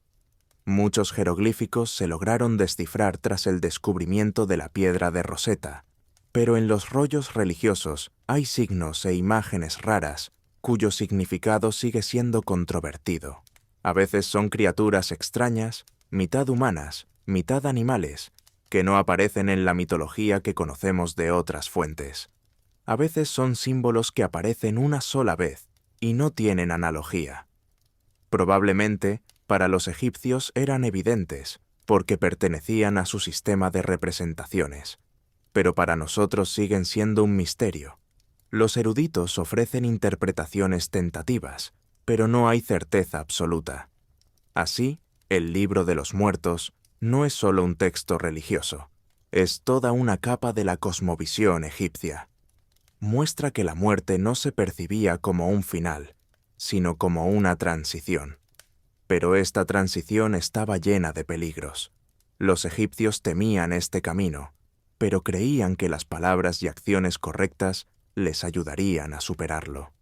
Muchos jeroglíficos se lograron descifrar tras el descubrimiento de la piedra de Rosetta, pero en los rollos religiosos hay signos e imágenes raras cuyo significado sigue siendo controvertido. A veces son criaturas extrañas, mitad humanas, mitad animales, que no aparecen en la mitología que conocemos de otras fuentes. A veces son símbolos que aparecen una sola vez y no tienen analogía. Probablemente, para los egipcios eran evidentes, porque pertenecían a su sistema de representaciones, pero para nosotros siguen siendo un misterio. Los eruditos ofrecen interpretaciones tentativas, pero no hay certeza absoluta. Así, el libro de los muertos no es solo un texto religioso, es toda una capa de la cosmovisión egipcia. Muestra que la muerte no se percibía como un final, sino como una transición. Pero esta transición estaba llena de peligros. Los egipcios temían este camino, pero creían que las palabras y acciones correctas les ayudarían a superarlo.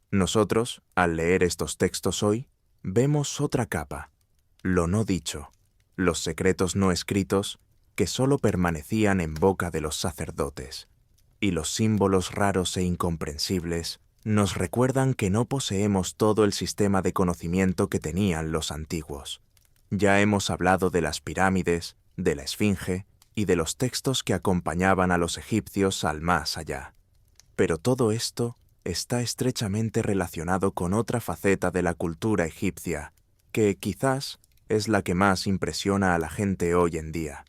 Nosotros, al leer estos textos hoy, vemos otra capa, lo no dicho, los secretos no escritos que solo permanecían en boca de los sacerdotes, y los símbolos raros e incomprensibles nos recuerdan que no poseemos todo el sistema de conocimiento que tenían los antiguos. Ya hemos hablado de las pirámides, de la esfinge y de los textos que acompañaban a los egipcios al más allá. Pero todo esto está estrechamente relacionado con otra faceta de la cultura egipcia, que quizás es la que más impresiona a la gente hoy en día.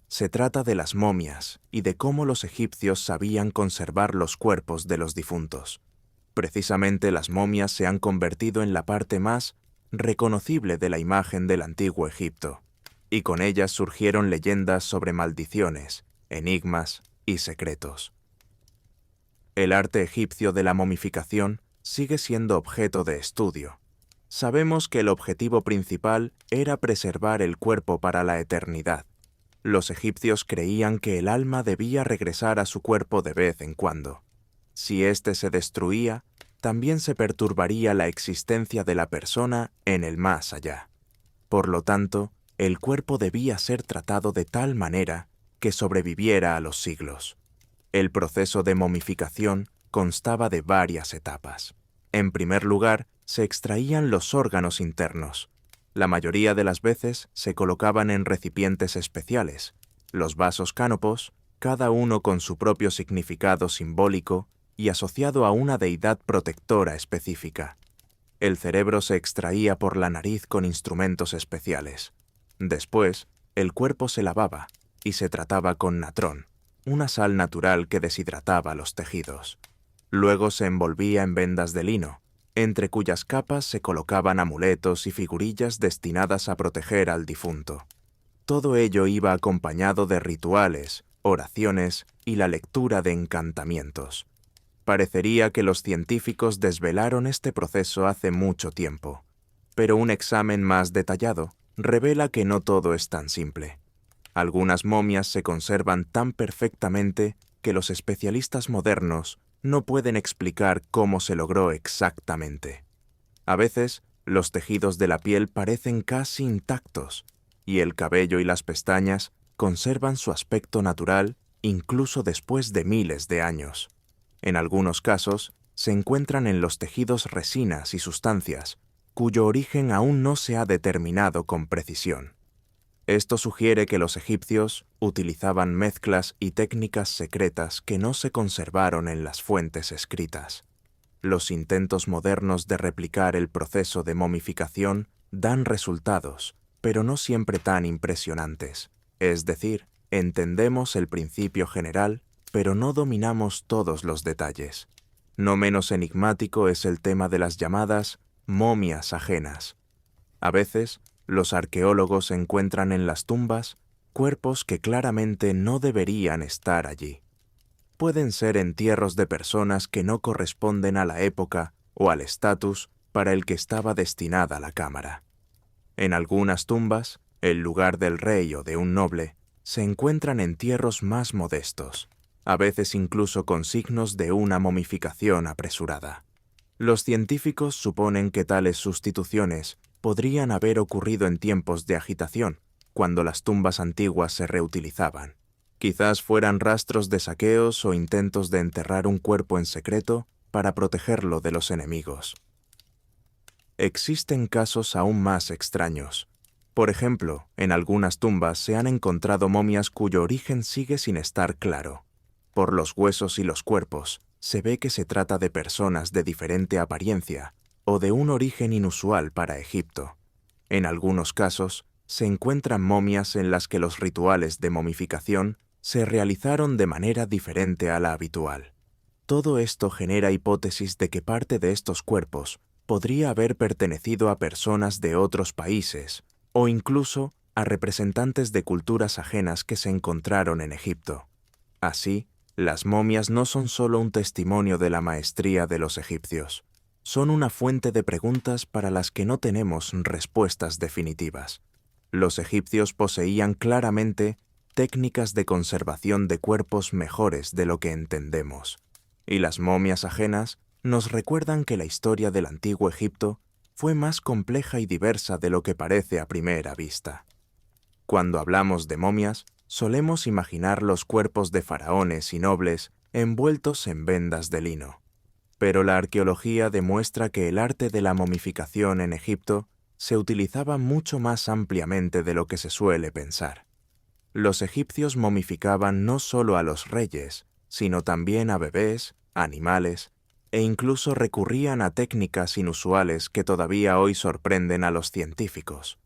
Se trata de las momias y de cómo los egipcios sabían conservar los cuerpos de los difuntos. Precisamente las momias se han convertido en la parte más reconocible de la imagen del antiguo Egipto, y con ellas surgieron leyendas sobre maldiciones, enigmas y secretos. El arte egipcio de la momificación sigue siendo objeto de estudio. Sabemos que el objetivo principal era preservar el cuerpo para la eternidad. Los egipcios creían que el alma debía regresar a su cuerpo de vez en cuando. Si éste se destruía, también se perturbaría la existencia de la persona en el más allá. Por lo tanto, el cuerpo debía ser tratado de tal manera que sobreviviera a los siglos. El proceso de momificación constaba de varias etapas. En primer lugar, se extraían los órganos internos. La mayoría de las veces se colocaban en recipientes especiales, los vasos cánopos, cada uno con su propio significado simbólico y asociado a una deidad protectora específica. El cerebro se extraía por la nariz con instrumentos especiales. Después, el cuerpo se lavaba y se trataba con natrón, una sal natural que deshidrataba los tejidos. Luego se envolvía en vendas de lino, entre cuyas capas se colocaban amuletos y figurillas destinadas a proteger al difunto. Todo ello iba acompañado de rituales, oraciones y la lectura de encantamientos. Parecería que los científicos desvelaron este proceso hace mucho tiempo, pero un examen más detallado revela que no todo es tan simple. Algunas momias se conservan tan perfectamente que los especialistas modernos no pueden explicar cómo se logró exactamente. A veces, los tejidos de la piel parecen casi intactos, y el cabello y las pestañas conservan su aspecto natural incluso después de miles de años. En algunos casos, se encuentran en los tejidos resinas y sustancias, cuyo origen aún no se ha determinado con precisión. Esto sugiere que los egipcios utilizaban mezclas y técnicas secretas que no se conservaron en las fuentes escritas. Los intentos modernos de replicar el proceso de momificación dan resultados, pero no siempre tan impresionantes. Es decir, entendemos el principio general, pero no dominamos todos los detalles. No menos enigmático es el tema de las llamadas momias ajenas. A veces, los arqueólogos encuentran en las tumbas cuerpos que claramente no deberían estar allí. Pueden ser entierros de personas que no corresponden a la época o al estatus para el que estaba destinada la cámara. En algunas tumbas, el lugar del rey o de un noble, se encuentran entierros más modestos, a veces incluso con signos de una momificación apresurada. Los científicos suponen que tales sustituciones podrían haber ocurrido en tiempos de agitación, cuando las tumbas antiguas se reutilizaban. Quizás fueran rastros de saqueos o intentos de enterrar un cuerpo en secreto para protegerlo de los enemigos. Existen casos aún más extraños. Por ejemplo, en algunas tumbas se han encontrado momias cuyo origen sigue sin estar claro. Por los huesos y los cuerpos, se ve que se trata de personas de diferente apariencia o de un origen inusual para Egipto. En algunos casos, se encuentran momias en las que los rituales de momificación se realizaron de manera diferente a la habitual. Todo esto genera hipótesis de que parte de estos cuerpos podría haber pertenecido a personas de otros países o incluso a representantes de culturas ajenas que se encontraron en Egipto. Así, las momias no son solo un testimonio de la maestría de los egipcios, son una fuente de preguntas para las que no tenemos respuestas definitivas. Los egipcios poseían claramente técnicas de conservación de cuerpos mejores de lo que entendemos, y las momias ajenas nos recuerdan que la historia del antiguo Egipto fue más compleja y diversa de lo que parece a primera vista. Cuando hablamos de momias, solemos imaginar los cuerpos de faraones y nobles envueltos en vendas de lino. Pero la arqueología demuestra que el arte de la momificación en Egipto se utilizaba mucho más ampliamente de lo que se suele pensar. Los egipcios momificaban no solo a los reyes, sino también a bebés, animales, e incluso recurrían a técnicas inusuales que todavía hoy sorprenden a los científicos.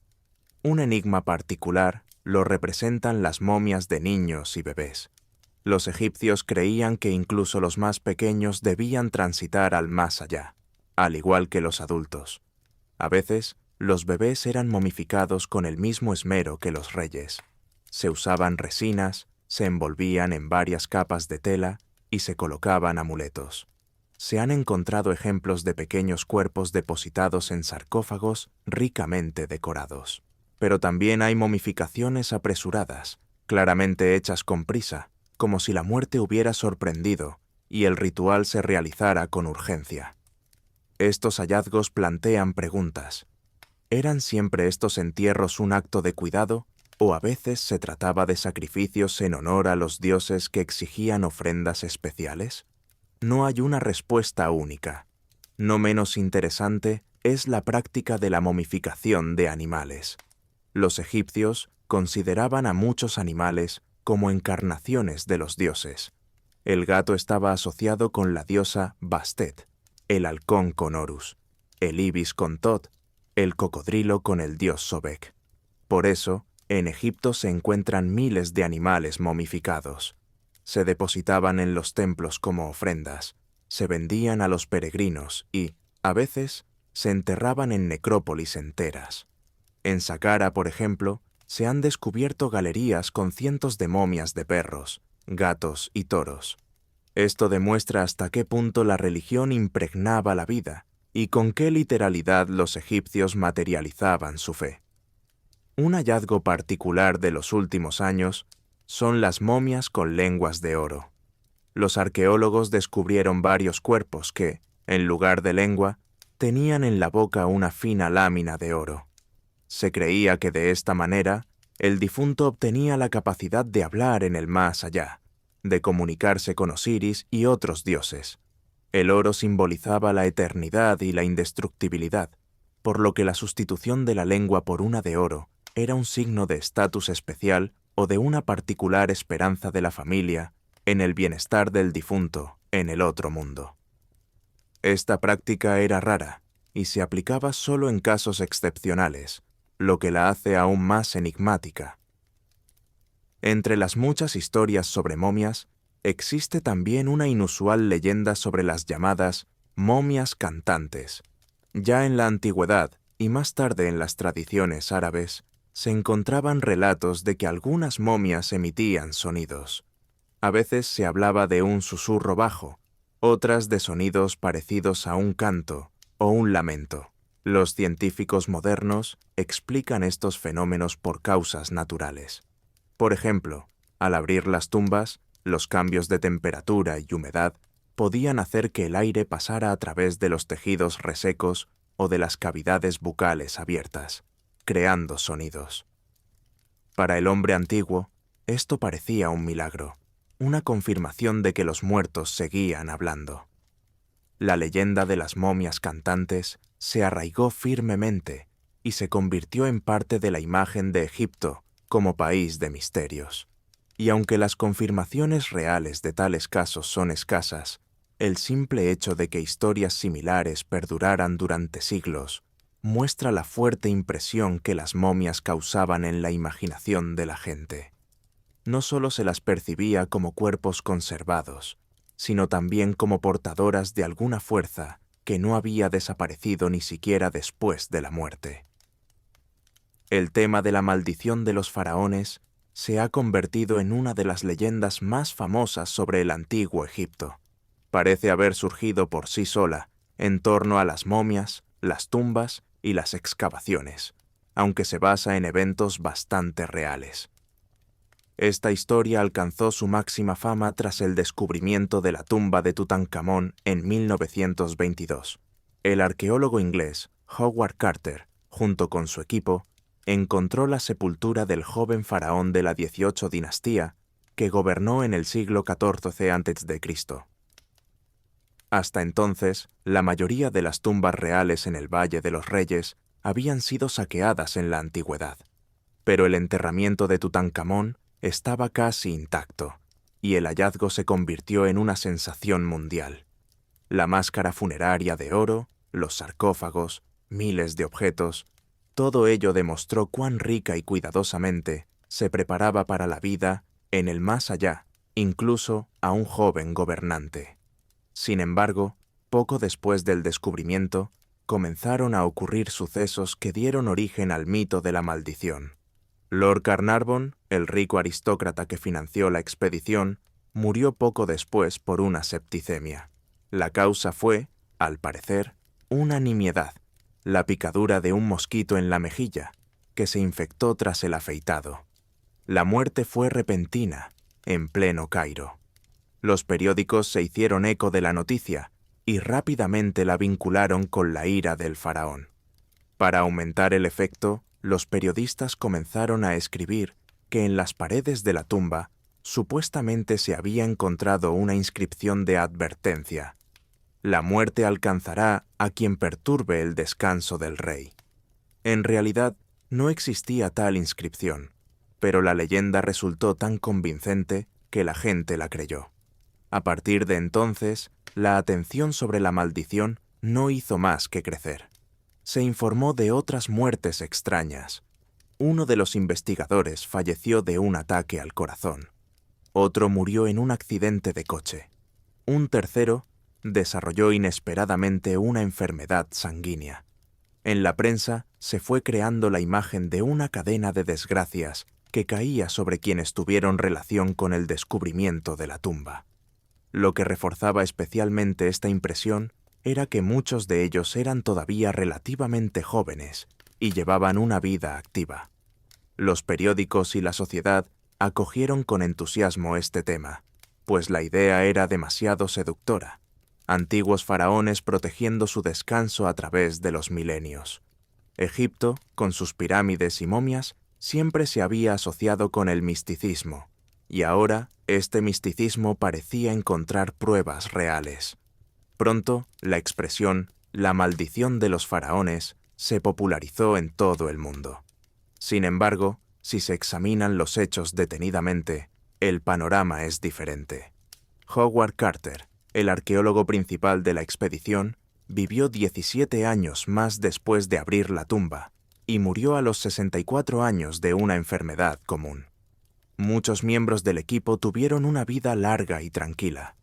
Un enigma particular lo representan las momias de niños y bebés. Los egipcios creían que incluso los más pequeños debían transitar al más allá, al igual que los adultos. A veces, los bebés eran momificados con el mismo esmero que los reyes. Se usaban resinas, se envolvían en varias capas de tela y se colocaban amuletos. Se han encontrado ejemplos de pequeños cuerpos depositados en sarcófagos ricamente decorados. Pero también hay momificaciones apresuradas, claramente hechas con prisa, como si la muerte hubiera sorprendido y el ritual se realizara con urgencia. Estos hallazgos plantean preguntas. ¿Eran siempre estos entierros un acto de cuidado o a veces se trataba de sacrificios en honor a los dioses que exigían ofrendas especiales? No hay una respuesta única. No menos interesante es la práctica de la momificación de animales. Los egipcios consideraban a muchos animales como encarnaciones de los dioses. El gato estaba asociado con la diosa Bastet, el halcón con Horus, el ibis con Tot, el cocodrilo con el dios Sobek. Por eso, en Egipto se encuentran miles de animales momificados. Se depositaban en los templos como ofrendas, se vendían a los peregrinos y, a veces, se enterraban en necrópolis enteras. En Saqqara, por ejemplo, se han descubierto galerías con cientos de momias de perros, gatos y toros. Esto demuestra hasta qué punto la religión impregnaba la vida y con qué literalidad los egipcios materializaban su fe. Un hallazgo particular de los últimos años son las momias con lenguas de oro. Los arqueólogos descubrieron varios cuerpos que, en lugar de lengua, tenían en la boca una fina lámina de oro. Se creía que de esta manera, el difunto obtenía la capacidad de hablar en el más allá, de comunicarse con Osiris y otros dioses. El oro simbolizaba la eternidad y la indestructibilidad, por lo que la sustitución de la lengua por una de oro era un signo de estatus especial o de una particular esperanza de la familia en el bienestar del difunto en el otro mundo. Esta práctica era rara y se aplicaba solo en casos excepcionales, lo que la hace aún más enigmática. Entre las muchas historias sobre momias, existe también una inusual leyenda sobre las llamadas momias cantantes. Ya en la antigüedad y más tarde en las tradiciones árabes, se encontraban relatos de que algunas momias emitían sonidos. A veces se hablaba de un susurro bajo, otras de sonidos parecidos a un canto o un lamento. Los científicos modernos explican estos fenómenos por causas naturales. Por ejemplo, al abrir las tumbas, los cambios de temperatura y humedad podían hacer que el aire pasara a través de los tejidos resecos o de las cavidades bucales abiertas, creando sonidos. Para el hombre antiguo, esto parecía un milagro, una confirmación de que los muertos seguían hablando. La leyenda de las momias cantantes se arraigó firmemente y se convirtió en parte de la imagen de Egipto como país de misterios. Y aunque las confirmaciones reales de tales casos son escasas, el simple hecho de que historias similares perduraran durante siglos muestra la fuerte impresión que las momias causaban en la imaginación de la gente. No solo se las percibía como cuerpos conservados, sino también como portadoras de alguna fuerza que no había desaparecido ni siquiera después de la muerte. El tema de la maldición de los faraones se ha convertido en una de las leyendas más famosas sobre el antiguo Egipto. Parece haber surgido por sí sola en torno a las momias, las tumbas y las excavaciones, aunque se basa en eventos bastante reales. Esta historia alcanzó su máxima fama tras el descubrimiento de la tumba de Tutankamón en 1922. El arqueólogo inglés Howard Carter, junto con su equipo, encontró la sepultura del joven faraón de la 18 dinastía que gobernó en el siglo XIV a.C. Hasta entonces, la mayoría de las tumbas reales en el Valle de los Reyes habían sido saqueadas en la antigüedad, pero el enterramiento de Tutankamón estaba casi intacto, y el hallazgo se convirtió en una sensación mundial. La máscara funeraria de oro, los sarcófagos, miles de objetos, todo ello demostró cuán rica y cuidadosamente se preparaba para la vida en el más allá, incluso a un joven gobernante. Sin embargo, poco después del descubrimiento, comenzaron a ocurrir sucesos que dieron origen al mito de la maldición. Lord Carnarvon, el rico aristócrata que financió la expedición, murió poco después por una septicemia. La causa fue, al parecer, una nimiedad, la picadura de un mosquito en la mejilla, que se infectó tras el afeitado. La muerte fue repentina, en pleno Cairo. Los periódicos se hicieron eco de la noticia y rápidamente la vincularon con la ira del faraón. Para aumentar el efecto, los periodistas comenzaron a escribir que en las paredes de la tumba supuestamente se había encontrado una inscripción de advertencia. La muerte alcanzará a quien perturbe el descanso del rey. En realidad, no existía tal inscripción, pero la leyenda resultó tan convincente que la gente la creyó. A partir de entonces, la atención sobre la maldición no hizo más que crecer. Se informó de otras muertes extrañas. Uno de los investigadores falleció de un ataque al corazón. Otro murió en un accidente de coche. Un tercero desarrolló inesperadamente una enfermedad sanguínea. En la prensa se fue creando la imagen de una cadena de desgracias que caía sobre quienes tuvieron relación con el descubrimiento de la tumba. Lo que reforzaba especialmente esta impresión era que muchos de ellos eran todavía relativamente jóvenes y llevaban una vida activa. Los periódicos y la sociedad acogieron con entusiasmo este tema, pues la idea era demasiado seductora. Antiguos faraones protegiendo su descanso a través de los milenios. Egipto, con sus pirámides y momias, siempre se había asociado con el misticismo, y ahora este misticismo parecía encontrar pruebas reales. Pronto, la expresión «la maldición de los faraones» se popularizó en todo el mundo. Sin embargo, si se examinan los hechos detenidamente, el panorama es diferente. Howard Carter, el arqueólogo principal de la expedición, vivió 17 años más después de abrir la tumba y murió a los 64 años de una enfermedad común. Muchos miembros del equipo tuvieron una vida larga y tranquila.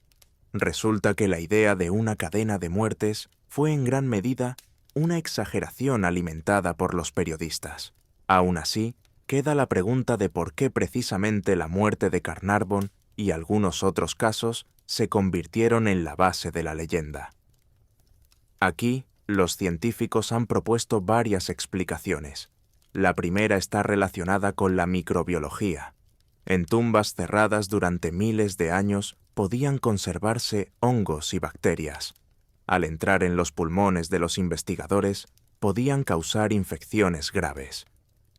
Resulta que la idea de una cadena de muertes fue en gran medida una exageración alimentada por los periodistas. Aún así, queda la pregunta de por qué precisamente la muerte de Carnarvon y algunos otros casos se convirtieron en la base de la leyenda. Aquí, los científicos han propuesto varias explicaciones. La primera está relacionada con la microbiología. En tumbas cerradas durante miles de años podían conservarse hongos y bacterias. Al entrar en los pulmones de los investigadores, podían causar infecciones graves.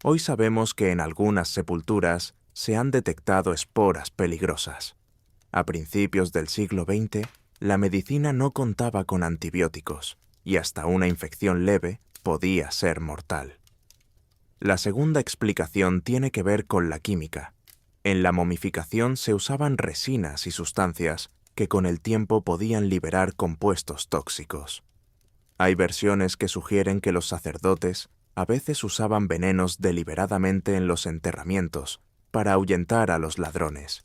Hoy sabemos que en algunas sepulturas se han detectado esporas peligrosas. A principios del siglo XX, la medicina no contaba con antibióticos y hasta una infección leve podía ser mortal. La segunda explicación tiene que ver con la química. En la momificación se usaban resinas y sustancias que con el tiempo podían liberar compuestos tóxicos. Hay versiones que sugieren que los sacerdotes a veces usaban venenos deliberadamente en los enterramientos para ahuyentar a los ladrones.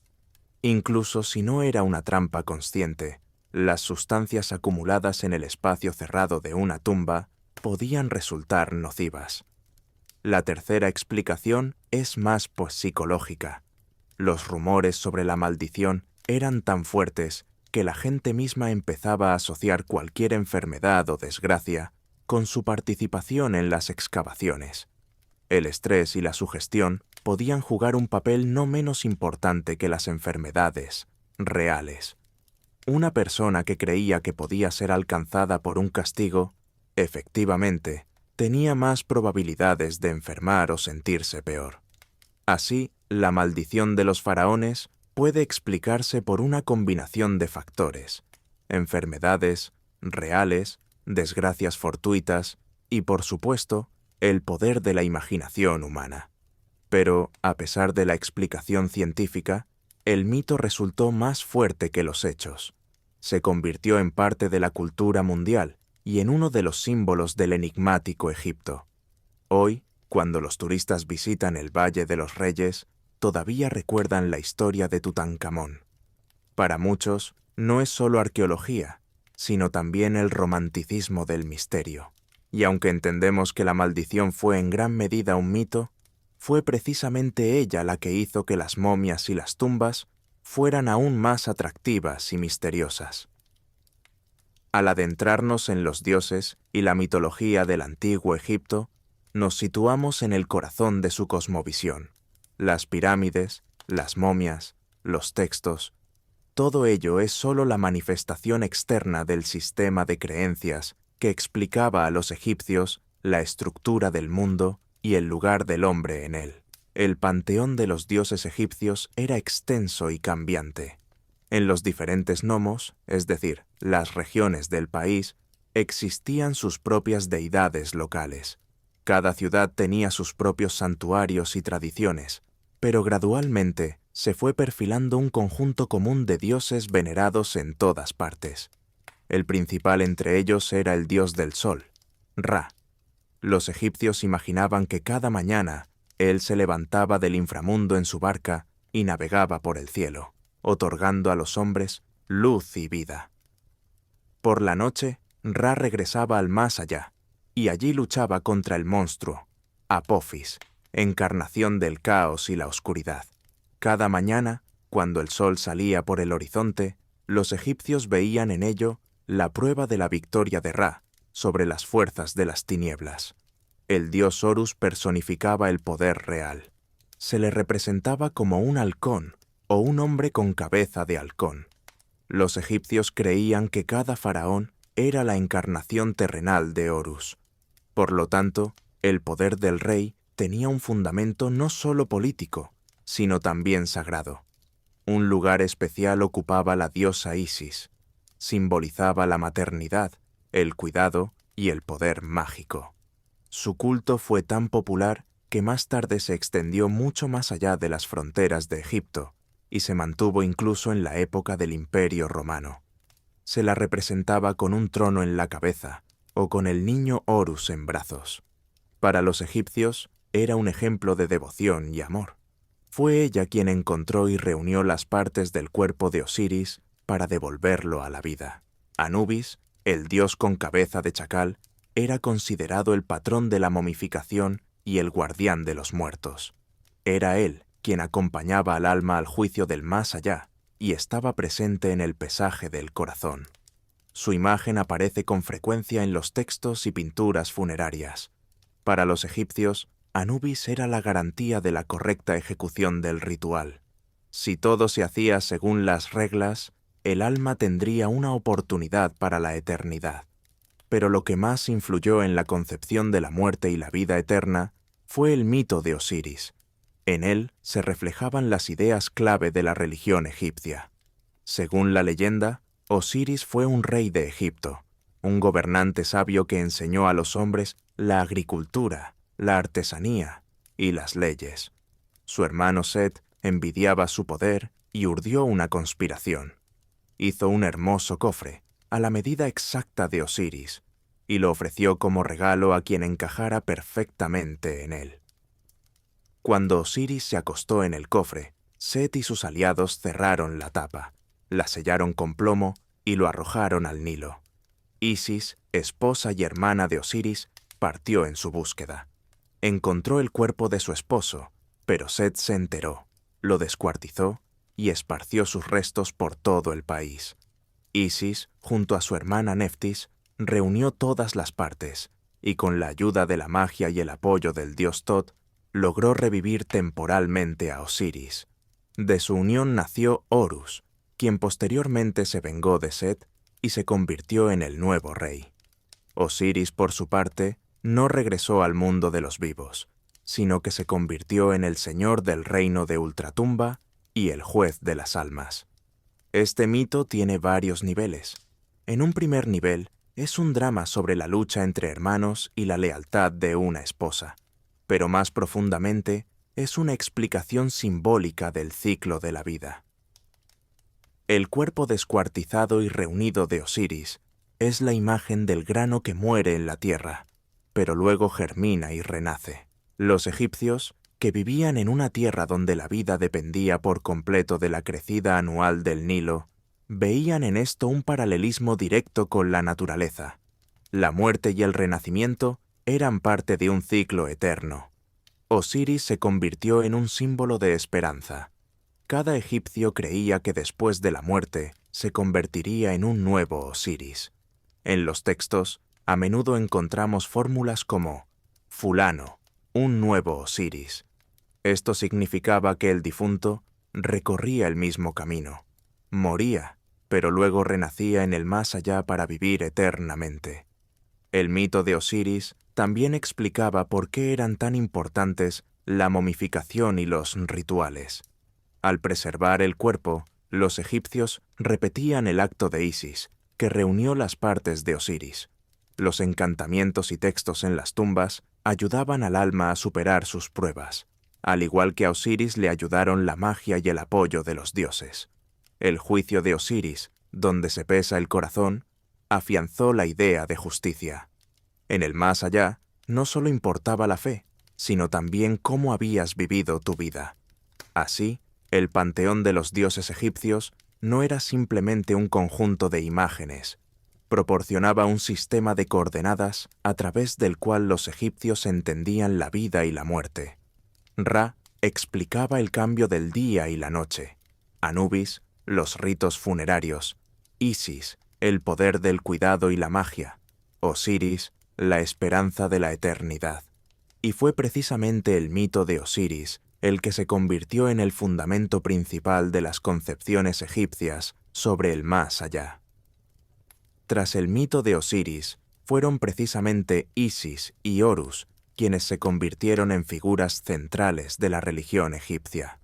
Incluso si no era una trampa consciente, las sustancias acumuladas en el espacio cerrado de una tumba podían resultar nocivas. La tercera explicación es más psicológica. Los rumores sobre la maldición eran tan fuertes que la gente misma empezaba a asociar cualquier enfermedad o desgracia con su participación en las excavaciones. El estrés y la sugestión podían jugar un papel no menos importante que las enfermedades reales. Una persona que creía que podía ser alcanzada por un castigo, efectivamente, tenía más probabilidades de enfermar o sentirse peor. Así, la maldición de los faraones puede explicarse por una combinación de factores: enfermedades reales, desgracias fortuitas y, por supuesto, el poder de la imaginación humana. Pero, a pesar de la explicación científica, el mito resultó más fuerte que los hechos. Se convirtió en parte de la cultura mundial y en uno de los símbolos del enigmático Egipto. Hoy, cuando los turistas visitan el Valle de los Reyes, todavía recuerdan la historia de Tutankamón. Para muchos, no es solo arqueología, sino también el romanticismo del misterio. Y aunque entendemos que la maldición fue en gran medida un mito, fue precisamente ella la que hizo que las momias y las tumbas fueran aún más atractivas y misteriosas. Al adentrarnos en los dioses y la mitología del antiguo Egipto, nos situamos en el corazón de su cosmovisión. Las pirámides, las momias, los textos, todo ello es solo la manifestación externa del sistema de creencias que explicaba a los egipcios la estructura del mundo y el lugar del hombre en él. El panteón de los dioses egipcios era extenso y cambiante. En los diferentes nomos, es decir, las regiones del país, existían sus propias deidades locales. Cada ciudad tenía sus propios santuarios y tradiciones, pero gradualmente se fue perfilando un conjunto común de dioses venerados en todas partes. El principal entre ellos era el dios del sol, Ra. Los egipcios imaginaban que cada mañana él se levantaba del inframundo en su barca y navegaba por el cielo, otorgando a los hombres luz y vida. Por la noche, Ra regresaba al más allá, y allí luchaba contra el monstruo, Apophis, encarnación del caos y la oscuridad. Cada mañana, cuando el sol salía por el horizonte, los egipcios veían en ello la prueba de la victoria de Ra sobre las fuerzas de las tinieblas. El dios Horus personificaba el poder real. Se le representaba como un halcón o un hombre con cabeza de halcón. Los egipcios creían que cada faraón era la encarnación terrenal de Horus. Por lo tanto, el poder del rey tenía un fundamento no solo político, sino también sagrado. Un lugar especial ocupaba la diosa Isis. Simbolizaba la maternidad, el cuidado y el poder mágico. Su culto fue tan popular que más tarde se extendió mucho más allá de las fronteras de Egipto y se mantuvo incluso en la época del Imperio Romano. Se la representaba con un trono en la cabeza o con el niño Horus en brazos. Para los egipcios era un ejemplo de devoción y amor. Fue ella quien encontró y reunió las partes del cuerpo de Osiris para devolverlo a la vida. Anubis, el dios con cabeza de chacal, era considerado el patrón de la momificación y el guardián de los muertos. Era él quien acompañaba al alma al juicio del más allá y estaba presente en el pesaje del corazón. Su imagen aparece con frecuencia en los textos y pinturas funerarias. Para los egipcios, Anubis era la garantía de la correcta ejecución del ritual. Si todo se hacía según las reglas, el alma tendría una oportunidad para la eternidad. Pero lo que más influyó en la concepción de la muerte y la vida eterna fue el mito de Osiris. En él se reflejaban las ideas clave de la religión egipcia. Según la leyenda, Osiris fue un rey de Egipto, un gobernante sabio que enseñó a los hombres la agricultura, la artesanía y las leyes. Su hermano Set envidiaba su poder y urdió una conspiración. Hizo un hermoso cofre, a la medida exacta de Osiris, y lo ofreció como regalo a quien encajara perfectamente en él. Cuando Osiris se acostó en el cofre, Set y sus aliados cerraron la tapa, la sellaron con plomo y lo arrojaron al Nilo. Isis, esposa y hermana de Osiris, partió en su búsqueda. Encontró el cuerpo de su esposo, pero Set se enteró, lo descuartizó y esparció sus restos por todo el país. Isis, junto a su hermana Neftis, reunió todas las partes y con la ayuda de la magia y el apoyo del dios Tot, logró revivir temporalmente a Osiris. De su unión nació Horus, quien posteriormente se vengó de Set y se convirtió en el nuevo rey. Osiris, por su parte, no regresó al mundo de los vivos, sino que se convirtió en el señor del reino de Ultratumba y el juez de las almas. Este mito tiene varios niveles. En un primer nivel, es un drama sobre la lucha entre hermanos y la lealtad de una esposa, pero más profundamente es una explicación simbólica del ciclo de la vida. El cuerpo descuartizado y reunido de Osiris es la imagen del grano que muere en la tierra, pero luego germina y renace. Los egipcios, que vivían en una tierra donde la vida dependía por completo de la crecida anual del Nilo, veían en esto un paralelismo directo con la naturaleza. La muerte y el renacimiento eran parte de un ciclo eterno. Osiris se convirtió en un símbolo de esperanza. Cada egipcio creía que después de la muerte se convertiría en un nuevo Osiris. En los textos, a menudo encontramos fórmulas como fulano, un nuevo Osiris. Esto significaba que el difunto recorría el mismo camino, moría, pero luego renacía en el más allá para vivir eternamente. El mito de Osiris también explicaba por qué eran tan importantes la momificación y los rituales. Al preservar el cuerpo, Los egipcios repetían el acto de Isis, que reunió las partes de Osiris. Los encantamientos y textos en las tumbas ayudaban al alma a superar sus pruebas, al igual que a Osiris le ayudaron la magia y el apoyo de los dioses. El juicio de Osiris, donde se pesa el corazón, afianzó la idea de justicia. En el más allá, no solo importaba la fe, sino también cómo habías vivido tu vida. Así, el panteón de los dioses egipcios no era simplemente un conjunto de imágenes, proporcionaba un sistema de coordenadas a través del cual los egipcios entendían la vida y la muerte. Ra explicaba el cambio del día y la noche, Anubis, los ritos funerarios, Isis, el poder del cuidado y la magia, Osiris, la esperanza de la eternidad. Y fue precisamente el mito de Osiris el que se convirtió en el fundamento principal de las concepciones egipcias sobre el más allá. Tras el mito de Osiris, fueron precisamente Isis y Horus quienes se convirtieron en figuras centrales de la religión egipcia.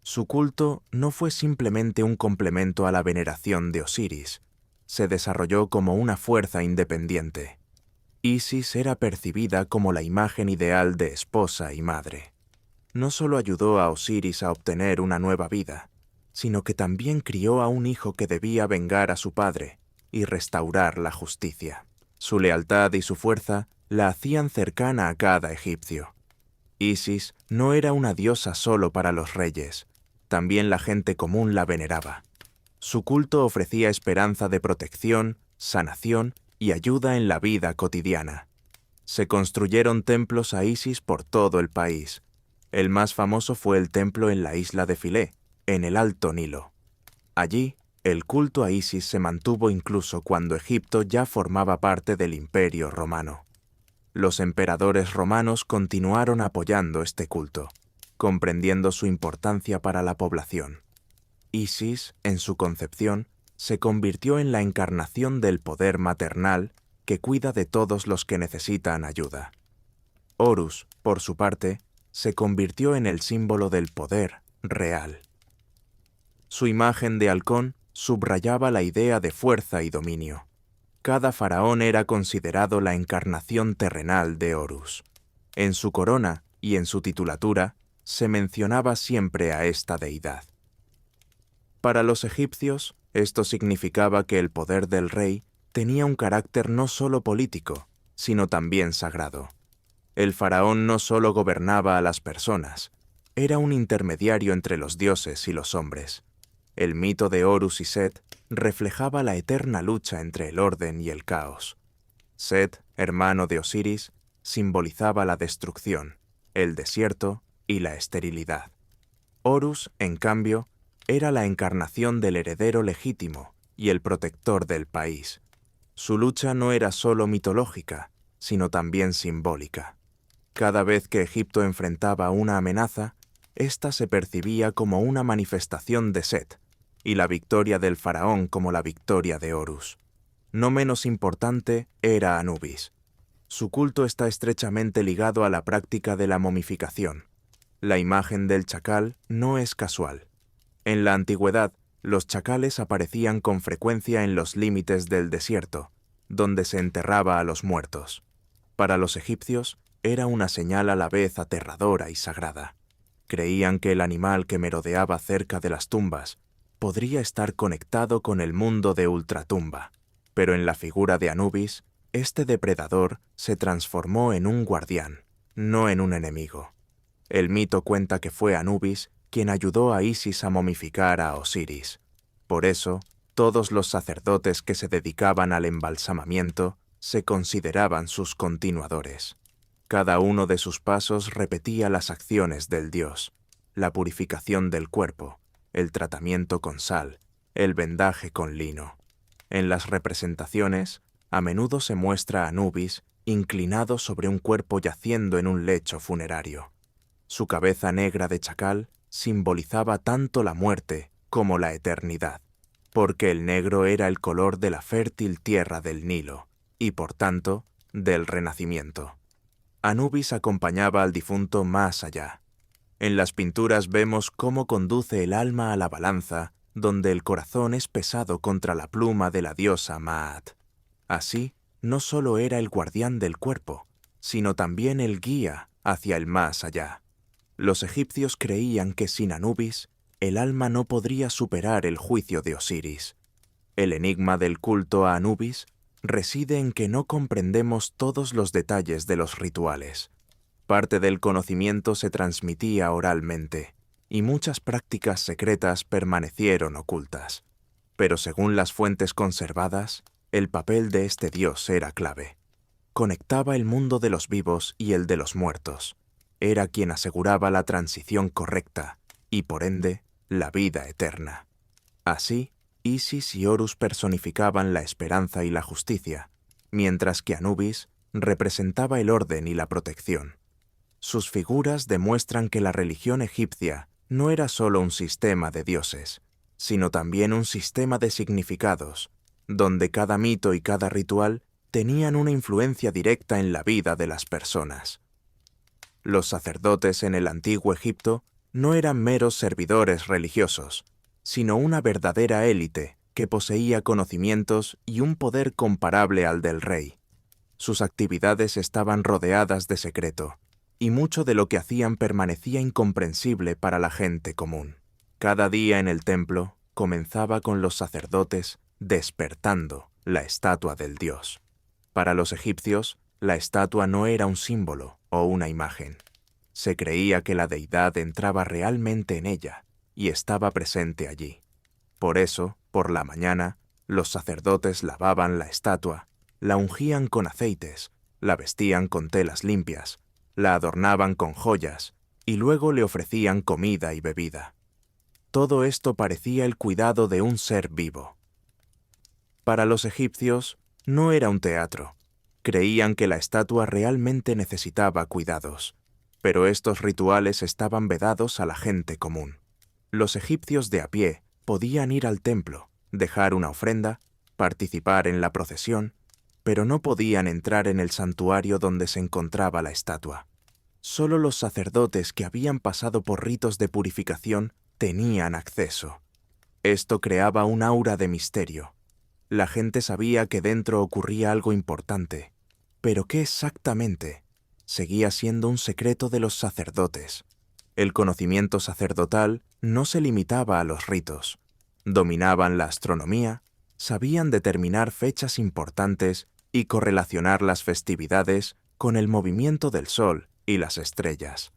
Su culto no fue simplemente un complemento a la veneración de Osiris, se desarrolló como una fuerza independiente. Isis era percibida como la imagen ideal de esposa y madre. No solo ayudó a Osiris a obtener una nueva vida, sino que también crió a un hijo que debía vengar a su padre y restaurar la justicia. Su lealtad y su fuerza la hacían cercana a cada egipcio. Isis no era una diosa solo para los reyes, también la gente común la veneraba. Su culto ofrecía esperanza de protección, sanación y ayuda en la vida cotidiana. Se construyeron templos a Isis por todo el país. El más famoso fue el templo en la isla de Filé, en el Alto Nilo. Allí, el culto a Isis se mantuvo incluso cuando Egipto ya formaba parte del Imperio Romano. Los emperadores romanos continuaron apoyando este culto, comprendiendo su importancia para la población. Isis, en su concepción, se convirtió en la encarnación del poder maternal que cuida de todos los que necesitan ayuda. Horus, por su parte, se convirtió en el símbolo del poder real. Su imagen de halcón subrayaba la idea de fuerza y dominio. Cada faraón era considerado la encarnación terrenal de Horus. En su corona y en su titulatura se mencionaba siempre a esta deidad. Para los egipcios, esto significaba que el poder del rey tenía un carácter no solo político, sino también sagrado. El faraón no solo gobernaba a las personas, era un intermediario entre los dioses y los hombres. El mito de Horus y Set reflejaba la eterna lucha entre el orden y el caos. Set, hermano de Osiris, simbolizaba la destrucción, el desierto y la esterilidad. Horus, en cambio, era la encarnación del heredero legítimo y el protector del país. Su lucha no era solo mitológica, sino también simbólica. Cada vez que Egipto enfrentaba una amenaza, ésta se percibía como una manifestación de Set, y la victoria del faraón como la victoria de Horus. No menos importante era Anubis. Su culto está estrechamente ligado a la práctica de la momificación. La imagen del chacal no es casual. En la antigüedad, los chacales aparecían con frecuencia en los límites del desierto, donde se enterraba a los muertos. Para los egipcios, era una señal a la vez aterradora y sagrada. Creían que el animal que merodeaba cerca de las tumbas podría estar conectado con el mundo de ultratumba, pero en la figura de Anubis, este depredador se transformó en un guardián, no en un enemigo. El mito cuenta que fue Anubis quien ayudó a Isis a momificar a Osiris. Por eso, todos los sacerdotes que se dedicaban al embalsamamiento se consideraban sus continuadores. Cada uno de sus pasos repetía las acciones del dios, la purificación del cuerpo, el tratamiento con sal, el vendaje con lino. En las representaciones, a menudo se muestra a Anubis inclinado sobre un cuerpo yaciendo en un lecho funerario. Su cabeza negra de chacal simbolizaba tanto la muerte como la eternidad, porque el negro era el color de la fértil tierra del Nilo y, por tanto, del renacimiento. Anubis acompañaba al difunto más allá. En las pinturas vemos cómo conduce el alma a la balanza donde el corazón es pesado contra la pluma de la diosa Maat. Así, no solo era el guardián del cuerpo, sino también el guía hacia el más allá. Los egipcios creían que sin Anubis, el alma no podría superar el juicio de Osiris. El enigma del culto a Anubis reside en que no comprendemos todos los detalles de los rituales. Parte del conocimiento se transmitía oralmente, y muchas prácticas secretas permanecieron ocultas. Pero según las fuentes conservadas, el papel de este dios era clave. Conectaba el mundo de los vivos y el de los muertos. Era quien aseguraba la transición correcta y, por ende, la vida eterna. Así, Isis y Horus personificaban la esperanza y la justicia, mientras que Anubis representaba el orden y la protección. Sus figuras demuestran que la religión egipcia no era solo un sistema de dioses, sino también un sistema de significados, donde cada mito y cada ritual tenían una influencia directa en la vida de las personas. Los sacerdotes en el antiguo Egipto no eran meros servidores religiosos, sino una verdadera élite que poseía conocimientos y un poder comparable al del rey. Sus actividades estaban rodeadas de secreto, y mucho de lo que hacían permanecía incomprensible para la gente común. Cada día en el templo comenzaba con los sacerdotes despertando la estatua del dios. Para los egipcios, la estatua no era un símbolo o una imagen. Se creía que la deidad entraba realmente en ella y estaba presente allí. Por eso, por la mañana, los sacerdotes lavaban la estatua, la ungían con aceites, la vestían con telas limpias, la adornaban con joyas y luego le ofrecían comida y bebida. Todo esto parecía el cuidado de un ser vivo. Para los egipcios no era un teatro. Creían que la estatua realmente necesitaba cuidados, pero estos rituales estaban vedados a la gente común. Los egipcios de a pie podían ir al templo, dejar una ofrenda, participar en la procesión, pero no podían entrar en el santuario donde se encontraba la estatua. Solo los sacerdotes que habían pasado por ritos de purificación tenían acceso. Esto creaba un aura de misterio. La gente sabía que dentro ocurría algo importante, pero ¿qué exactamente? Seguía siendo un secreto de los sacerdotes. El conocimiento sacerdotal no se limitaba a los ritos. Dominaban la astronomía, sabían determinar fechas importantes y correlacionar las festividades con el movimiento del sol y las estrellas.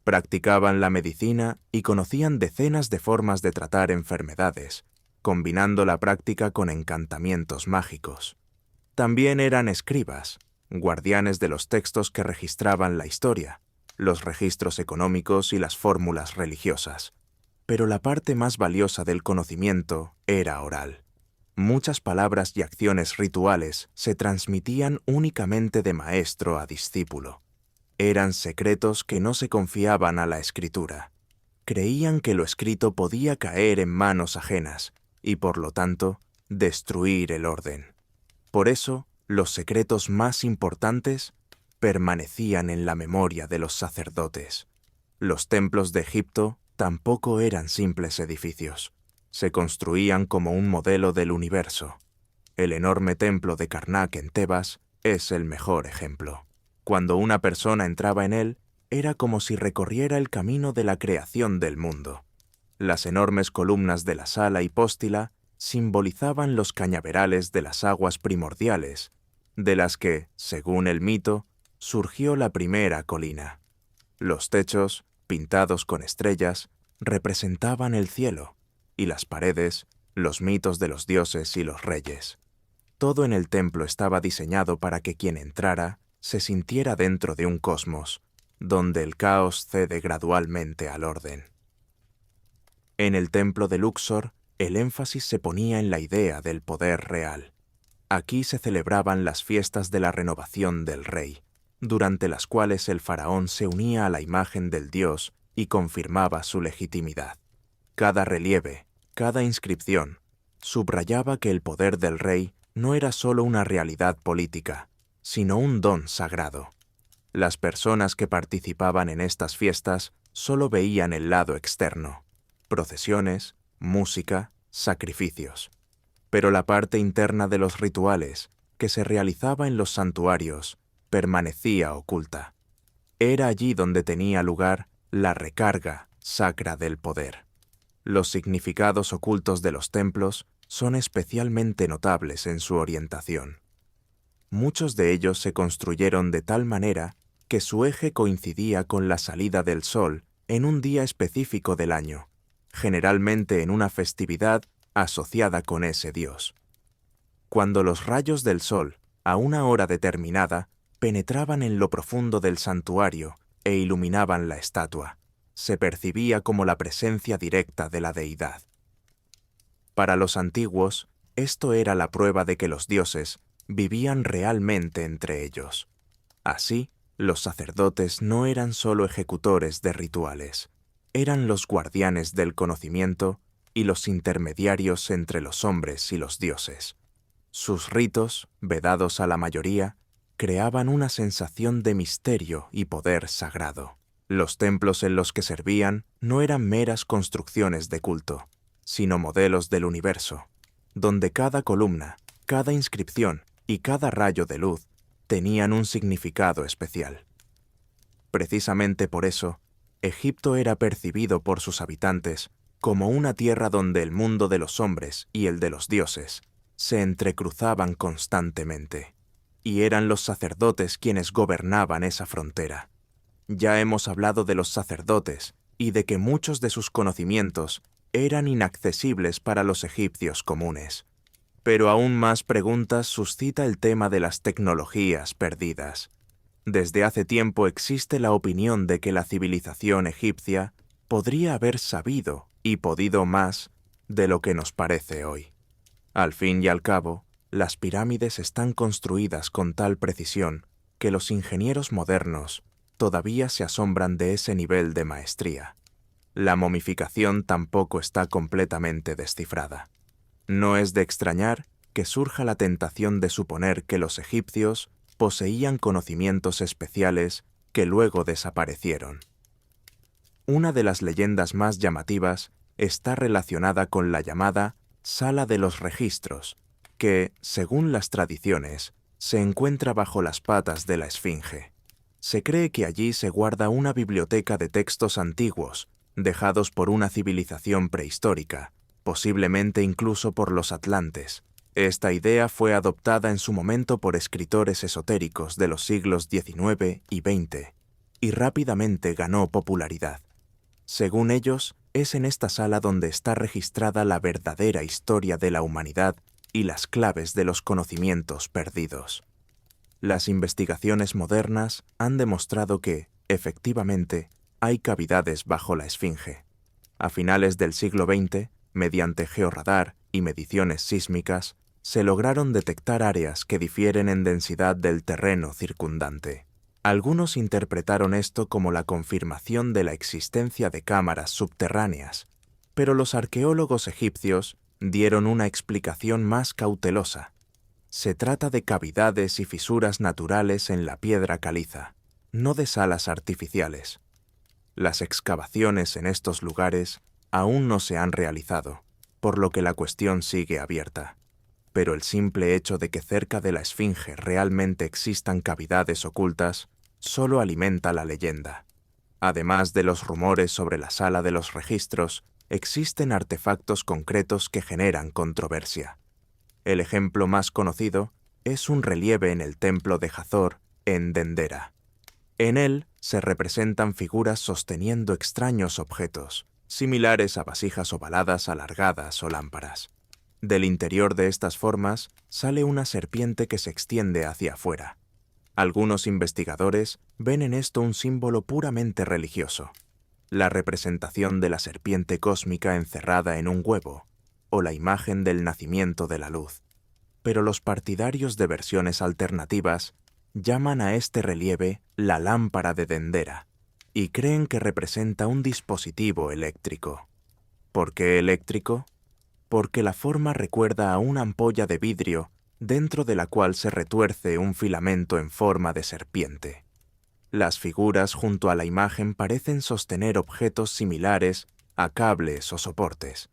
Practicaban la medicina y conocían decenas de formas de tratar enfermedades, combinando la práctica con encantamientos mágicos. También eran escribas, guardianes de los textos que registraban la historia, los registros económicos y las fórmulas religiosas. Pero la parte más valiosa del conocimiento era oral. Muchas palabras y acciones rituales se transmitían únicamente de maestro a discípulo. Eran secretos que no se confiaban a la escritura. Creían que lo escrito podía caer en manos ajenas y, por lo tanto, destruir el orden. Por eso, los secretos más importantes permanecían en la memoria de los sacerdotes. Los templos de Egipto tampoco eran simples edificios. Se construían como un modelo del universo. El enorme templo de Karnak en Tebas es el mejor ejemplo. Cuando una persona entraba en él, era como si recorriera el camino de la creación del mundo. Las enormes columnas de la sala hipóstila simbolizaban los cañaverales de las aguas primordiales, de las que, según el mito, surgió la primera colina. Los techos, pintados con estrellas, representaban el cielo, y las paredes, los mitos de los dioses y los reyes. Todo en el templo estaba diseñado para que quien entrara se sintiera dentro de un cosmos, donde el caos cede gradualmente al orden. En el templo de Luxor, el énfasis se ponía en la idea del poder real. Aquí se celebraban las fiestas de la renovación del rey, durante las cuales el faraón se unía a la imagen del dios y confirmaba su legitimidad. Cada relieve, cada inscripción, subrayaba que el poder del rey no era solo una realidad política, sino un don sagrado. Las personas que participaban en estas fiestas solo veían el lado externo: procesiones, música, sacrificios. Pero la parte interna de los rituales, que se realizaba en los santuarios, permanecía oculta. Era allí donde tenía lugar la recarga sacra del poder. Los significados ocultos de los templos son especialmente notables en su orientación. Muchos de ellos se construyeron de tal manera que su eje coincidía con la salida del sol en un día específico del año, generalmente en una festividad asociada con ese dios. Cuando los rayos del sol, a una hora determinada, penetraban en lo profundo del santuario e iluminaban la estatua, se percibía como la presencia directa de la deidad. Para los antiguos, esto era la prueba de que los dioses vivían realmente entre ellos. Así, los sacerdotes no eran solo ejecutores de rituales, eran los guardianes del conocimiento y los intermediarios entre los hombres y los dioses. Sus ritos, vedados a la mayoría, creaban una sensación de misterio y poder sagrado. Los templos en los que servían no eran meras construcciones de culto, sino modelos del universo, donde cada columna, cada inscripción y cada rayo de luz tenían un significado especial. Precisamente por eso, Egipto era percibido por sus habitantes como una tierra donde el mundo de los hombres y el de los dioses se entrecruzaban constantemente, y eran los sacerdotes quienes gobernaban esa frontera. Ya hemos hablado de los sacerdotes y de que muchos de sus conocimientos eran inaccesibles para los egipcios comunes. Pero aún más preguntas suscita el tema de las tecnologías perdidas. Desde hace tiempo existe la opinión de que la civilización egipcia podría haber sabido y podido más de lo que nos parece hoy. Al fin y al cabo, las pirámides están construidas con tal precisión que los ingenieros modernos todavía se asombran de ese nivel de maestría. La momificación tampoco está completamente descifrada. No es de extrañar que surja la tentación de suponer que los egipcios poseían conocimientos especiales que luego desaparecieron. Una de las leyendas más llamativas está relacionada con la llamada Sala de los Registros, que, según las tradiciones, se encuentra bajo las patas de la Esfinge. Se cree que allí se guarda una biblioteca de textos antiguos, dejados por una civilización prehistórica, posiblemente incluso por los atlantes. Esta idea fue adoptada en su momento por escritores esotéricos de los siglos XIX y XX, y rápidamente ganó popularidad. Según ellos, es en esta sala donde está registrada la verdadera historia de la humanidad y las claves de los conocimientos perdidos. Las investigaciones modernas han demostrado que, efectivamente, hay cavidades bajo la Esfinge. A finales del siglo XX, mediante georradar y mediciones sísmicas, se lograron detectar áreas que difieren en densidad del terreno circundante. Algunos interpretaron esto como la confirmación de la existencia de cámaras subterráneas, pero los arqueólogos egipcios dieron una explicación más cautelosa. Se trata de cavidades y fisuras naturales en la piedra caliza, no de salas artificiales. Las excavaciones en estos lugares aún no se han realizado, por lo que la cuestión sigue abierta. Pero el simple hecho de que cerca de la Esfinge realmente existan cavidades ocultas solo alimenta la leyenda. Además de los rumores sobre la sala de los registros, existen artefactos concretos que generan controversia. El ejemplo más conocido es un relieve en el templo de Hathor, en Dendera. En él se representan figuras sosteniendo extraños objetos, similares a vasijas ovaladas alargadas o lámparas. Del interior de estas formas sale una serpiente que se extiende hacia afuera. Algunos investigadores ven en esto un símbolo puramente religioso, la representación de la serpiente cósmica encerrada en un huevo, o la imagen del nacimiento de la luz. Pero los partidarios de versiones alternativas llaman a este relieve la lámpara de Dendera, y creen que representa un dispositivo eléctrico. ¿Por qué eléctrico? Porque la forma recuerda a una ampolla de vidrio dentro de la cual se retuerce un filamento en forma de serpiente. Las figuras junto a la imagen parecen sostener objetos similares a cables o soportes.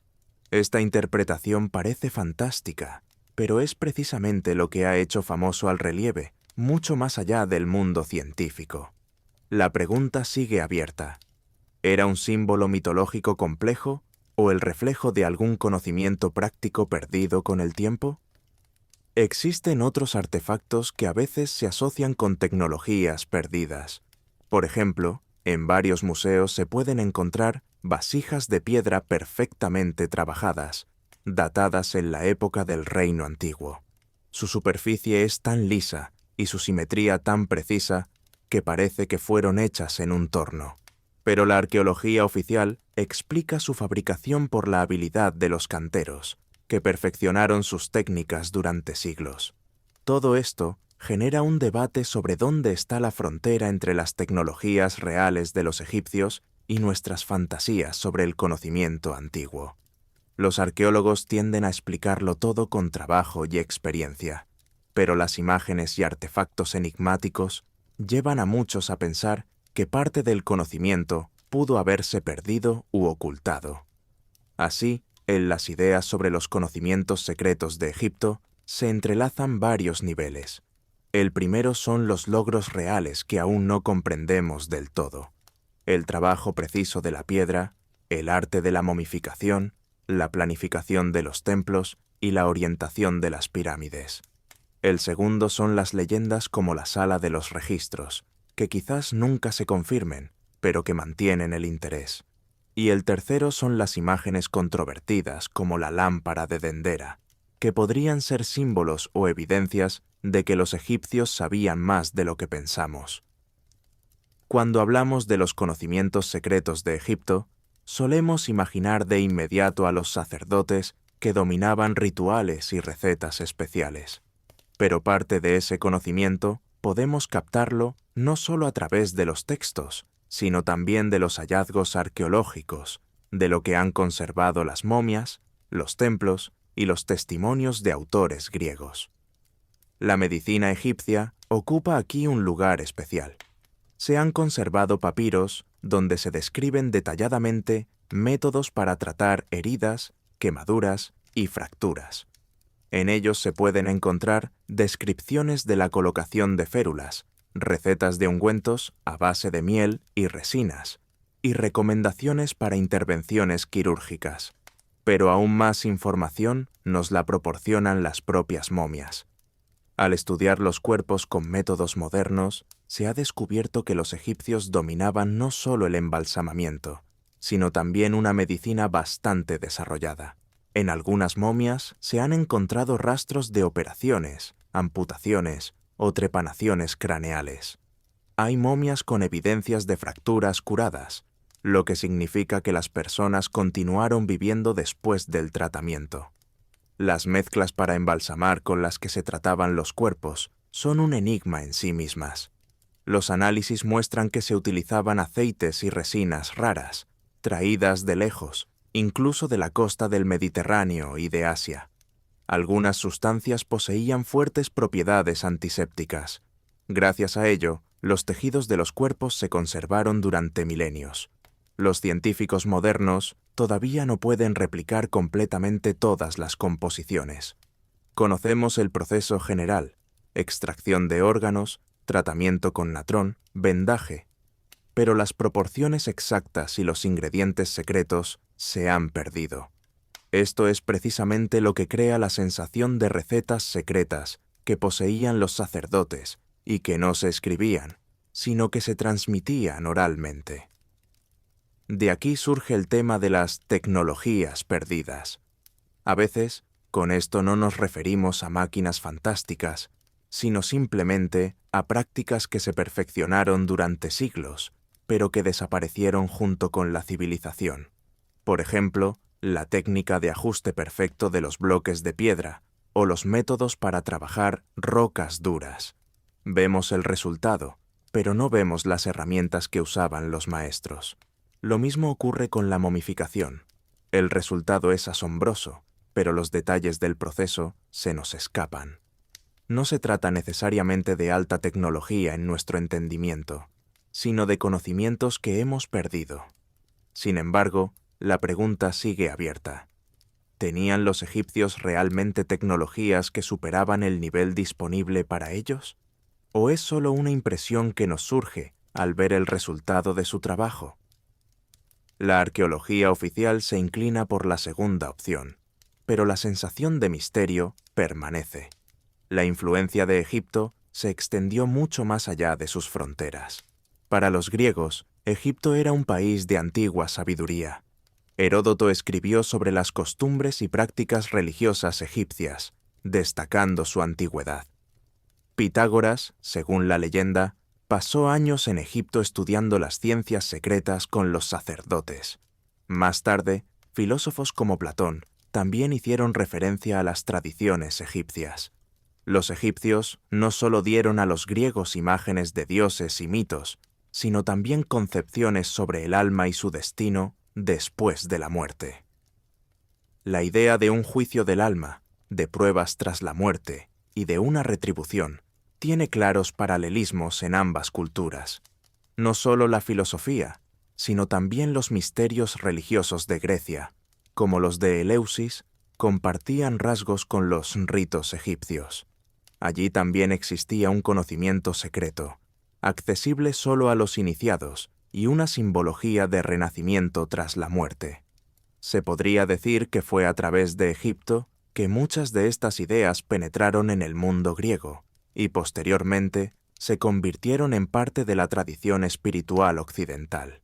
Esta interpretación parece fantástica, pero es precisamente lo que ha hecho famoso al relieve, mucho más allá del mundo científico. La pregunta sigue abierta. ¿Era un símbolo mitológico complejo o el reflejo de algún conocimiento práctico perdido con el tiempo? Existen otros artefactos que a veces se asocian con tecnologías perdidas. Por ejemplo, en varios museos se pueden encontrar vasijas de piedra perfectamente trabajadas, datadas en la época del Reino Antiguo. Su superficie es tan lisa y su simetría tan precisa que parece que fueron hechas en un torno. Pero la arqueología oficial explica su fabricación por la habilidad de los canteros, que perfeccionaron sus técnicas durante siglos. Todo esto genera un debate sobre dónde está la frontera entre las tecnologías reales de los egipcios y nuestras fantasías sobre el conocimiento antiguo. Los arqueólogos tienden a explicarlo todo con trabajo y experiencia, pero las imágenes y artefactos enigmáticos llevan a muchos a pensar que parte del conocimiento pudo haberse perdido u ocultado. Así, en las ideas sobre los conocimientos secretos de Egipto se entrelazan varios niveles. El primero son los logros reales que aún no comprendemos del todo. El trabajo preciso de la piedra, el arte de la momificación, la planificación de los templos y la orientación de las pirámides. El segundo son las leyendas como la Sala de los Registros, que quizás nunca se confirmen, pero que mantienen el interés. Y el tercero son las imágenes controvertidas como la lámpara de Dendera, que podrían ser símbolos o evidencias de que los egipcios sabían más de lo que pensamos. Cuando hablamos de los conocimientos secretos de Egipto, solemos imaginar de inmediato a los sacerdotes que dominaban rituales y recetas especiales. Pero parte de ese conocimiento podemos captarlo no solo a través de los textos, sino también de los hallazgos arqueológicos, de lo que han conservado las momias, los templos y los testimonios de autores griegos. La medicina egipcia ocupa aquí un lugar especial. Se han conservado papiros donde se describen detalladamente métodos para tratar heridas, quemaduras y fracturas. En ellos se pueden encontrar descripciones de la colocación de férulas, recetas de ungüentos a base de miel y resinas, y recomendaciones para intervenciones quirúrgicas. Pero aún más información nos la proporcionan las propias momias. Al estudiar los cuerpos con métodos modernos, se ha descubierto que los egipcios dominaban no solo el embalsamamiento, sino también una medicina bastante desarrollada. En algunas momias se han encontrado rastros de operaciones, amputaciones o trepanaciones craneales. Hay momias con evidencias de fracturas curadas, lo que significa que las personas continuaron viviendo después del tratamiento. Las mezclas para embalsamar con las que se trataban los cuerpos son un enigma en sí mismas. Los análisis muestran que se utilizaban aceites y resinas raras, traídas de lejos, incluso de la costa del Mediterráneo y de Asia. Algunas sustancias poseían fuertes propiedades antisépticas. Gracias a ello, los tejidos de los cuerpos se conservaron durante milenios. Los científicos modernos todavía no pueden replicar completamente todas las composiciones. Conocemos el proceso general: extracción de órganos, tratamiento con natrón, vendaje, pero las proporciones exactas y los ingredientes secretos se han perdido. Esto es precisamente lo que crea la sensación de recetas secretas que poseían los sacerdotes y que no se escribían, sino que se transmitían oralmente. De aquí surge el tema de las tecnologías perdidas. A veces, con esto no nos referimos a máquinas fantásticas, sino simplemente a prácticas que se perfeccionaron durante siglos, pero que desaparecieron junto con la civilización. Por ejemplo, la técnica de ajuste perfecto de los bloques de piedra o los métodos para trabajar rocas duras. Vemos el resultado, pero no vemos las herramientas que usaban los maestros. Lo mismo ocurre con la momificación. El resultado es asombroso, pero los detalles del proceso se nos escapan. No se trata necesariamente de alta tecnología en nuestro entendimiento, sino de conocimientos que hemos perdido. Sin embargo, la pregunta sigue abierta. ¿Tenían los egipcios realmente tecnologías que superaban el nivel disponible para ellos? ¿O es solo una impresión que nos surge al ver el resultado de su trabajo? La arqueología oficial se inclina por la segunda opción, pero la sensación de misterio permanece. La influencia de Egipto se extendió mucho más allá de sus fronteras. Para los griegos, Egipto era un país de antigua sabiduría. Heródoto escribió sobre las costumbres y prácticas religiosas egipcias, destacando su antigüedad. Pitágoras, según la leyenda, pasó años en Egipto estudiando las ciencias secretas con los sacerdotes. Más tarde, filósofos como Platón también hicieron referencia a las tradiciones egipcias. Los egipcios no solo dieron a los griegos imágenes de dioses y mitos, sino también concepciones sobre el alma y su destino después de la muerte. La idea de un juicio del alma, de pruebas tras la muerte y de una retribución tiene claros paralelismos en ambas culturas. No solo la filosofía, sino también los misterios religiosos de Grecia, como los de Eleusis, compartían rasgos con los ritos egipcios. Allí también existía un conocimiento secreto, accesible solo a los iniciados, y una simbología de renacimiento tras la muerte. Se podría decir que fue a través de Egipto que muchas de estas ideas penetraron en el mundo griego, y posteriormente se convirtieron en parte de la tradición espiritual occidental.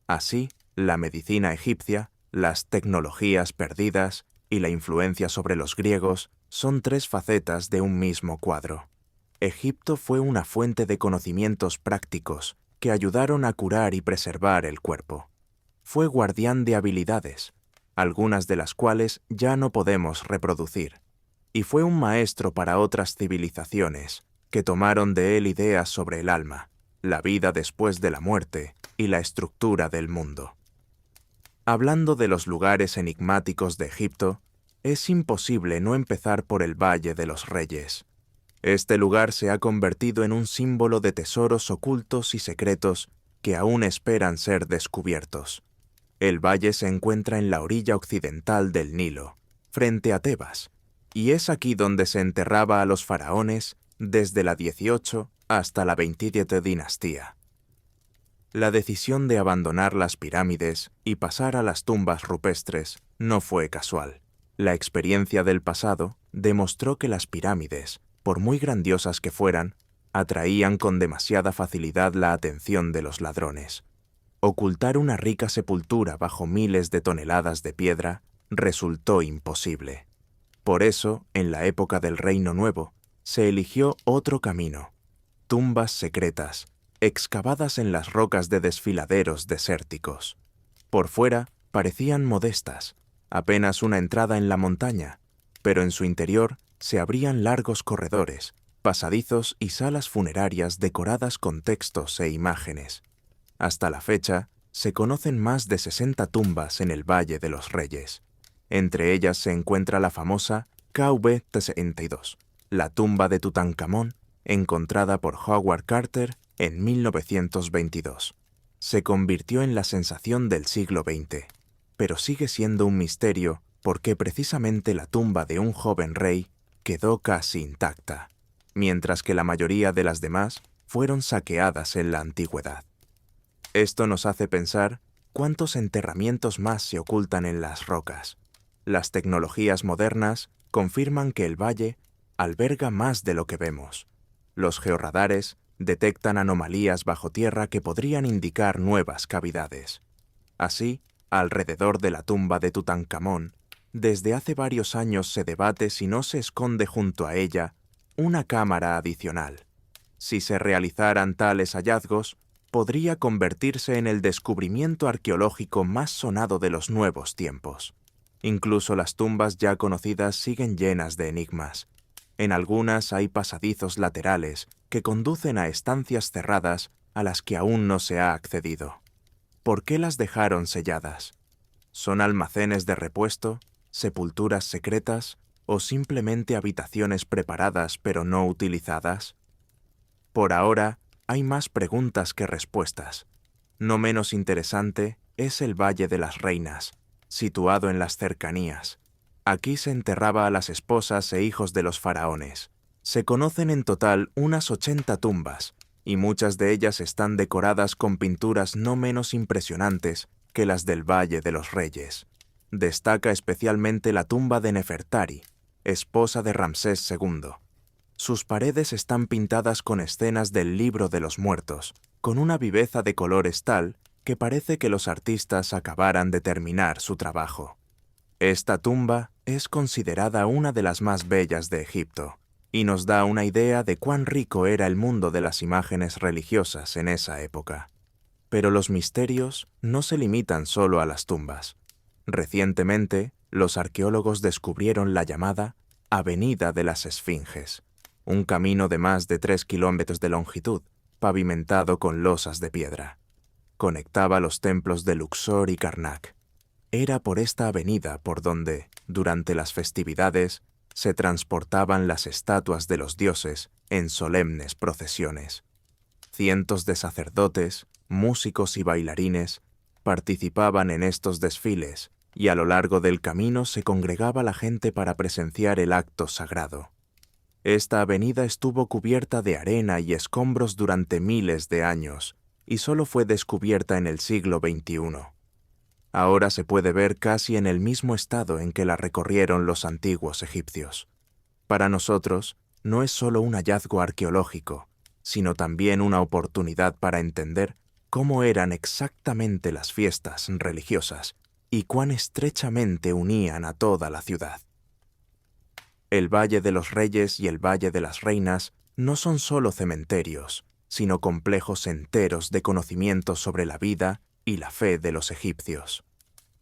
Así, la medicina egipcia, las tecnologías perdidas y la influencia sobre los griegos son tres facetas de un mismo cuadro. Egipto fue una fuente de conocimientos prácticos que ayudaron a curar y preservar el cuerpo. Fue guardián de habilidades, algunas de las cuales ya no podemos reproducir, y fue un maestro para otras civilizaciones que tomaron de él ideas sobre el alma, la vida después de la muerte y la estructura del mundo. Hablando de los lugares enigmáticos de Egipto, es imposible no empezar por el Valle de los Reyes. Este lugar se ha convertido en un símbolo de tesoros ocultos y secretos que aún esperan ser descubiertos. El valle se encuentra en la orilla occidental del Nilo, frente a Tebas, y es aquí donde se enterraba a los faraones desde la 18 hasta la 27 dinastía. La decisión de abandonar las pirámides y pasar a las tumbas rupestres no fue casual. La experiencia del pasado demostró que las pirámides, por muy grandiosas que fueran, atraían con demasiada facilidad la atención de los ladrones. Ocultar una rica sepultura bajo miles de toneladas de piedra resultó imposible. Por eso, en la época del Reino Nuevo, se eligió otro camino: tumbas secretas, excavadas en las rocas de desfiladeros desérticos. Por fuera parecían modestas, apenas una entrada en la montaña, pero en su interior se abrían largos corredores, pasadizos y salas funerarias decoradas con textos e imágenes. Hasta la fecha, se conocen más de 60 tumbas en el Valle de los Reyes. Entre ellas se encuentra la famosa KV-62, la tumba de Tutankamón, encontrada por Howard Carter en 1922. Se convirtió en la sensación del siglo XX, pero sigue siendo un misterio por qué precisamente la tumba de un joven rey quedó casi intacta, mientras que la mayoría de las demás fueron saqueadas en la antigüedad. Esto nos hace pensar cuántos enterramientos más se ocultan en las rocas. Las tecnologías modernas confirman que el valle alberga más de lo que vemos. Los georradares detectan anomalías bajo tierra que podrían indicar nuevas cavidades. Así, alrededor de la tumba de Tutankamón, desde hace varios años se debate si no se esconde junto a ella una cámara adicional. Si se realizaran tales hallazgos, podría convertirse en el descubrimiento arqueológico más sonado de los nuevos tiempos. Incluso las tumbas ya conocidas siguen llenas de enigmas. En algunas hay pasadizos laterales que conducen a estancias cerradas a las que aún no se ha accedido. ¿Por qué las dejaron selladas? ¿Son almacenes de repuesto, sepulturas secretas o simplemente habitaciones preparadas pero no utilizadas? Por ahora, hay más preguntas que respuestas. No menos interesante es el Valle de las Reinas, situado en las cercanías. Aquí se enterraba a las esposas e hijos de los faraones. Se conocen en total unas 80 tumbas, y muchas de ellas están decoradas con pinturas no menos impresionantes que las del Valle de los Reyes. Destaca especialmente la tumba de Nefertari, esposa de Ramsés II. Sus paredes están pintadas con escenas del Libro de los Muertos, con una viveza de colores tal que parece que los artistas acabaran de terminar su trabajo. Esta tumba es considerada una de las más bellas de Egipto, y nos da una idea de cuán rico era el mundo de las imágenes religiosas en esa época. Pero los misterios no se limitan solo a las tumbas. Recientemente, los arqueólogos descubrieron la llamada Avenida de las Esfinges, un camino de más de 3 kilómetros de longitud, pavimentado con losas de piedra. Conectaba los templos de Luxor y Karnak. Era por esta avenida por donde, durante las festividades, se transportaban las estatuas de los dioses en solemnes procesiones. Cientos de sacerdotes, músicos y bailarines participaban en estos desfiles, y a lo largo del camino se congregaba la gente para presenciar el acto sagrado. Esta avenida estuvo cubierta de arena y escombros durante miles de años, y solo fue descubierta en el siglo XXI. Ahora se puede ver casi en el mismo estado en que la recorrieron los antiguos egipcios. Para nosotros, no es solo un hallazgo arqueológico, sino también una oportunidad para entender cómo eran exactamente las fiestas religiosas y cuán estrechamente unían a toda la ciudad. El Valle de los Reyes y el Valle de las Reinas no son solo cementerios, sino complejos enteros de conocimientos sobre la vida y la fe de los egipcios.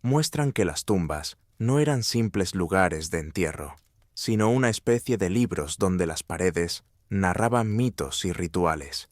Muestran que las tumbas no eran simples lugares de entierro, sino una especie de libros donde las paredes narraban mitos y rituales.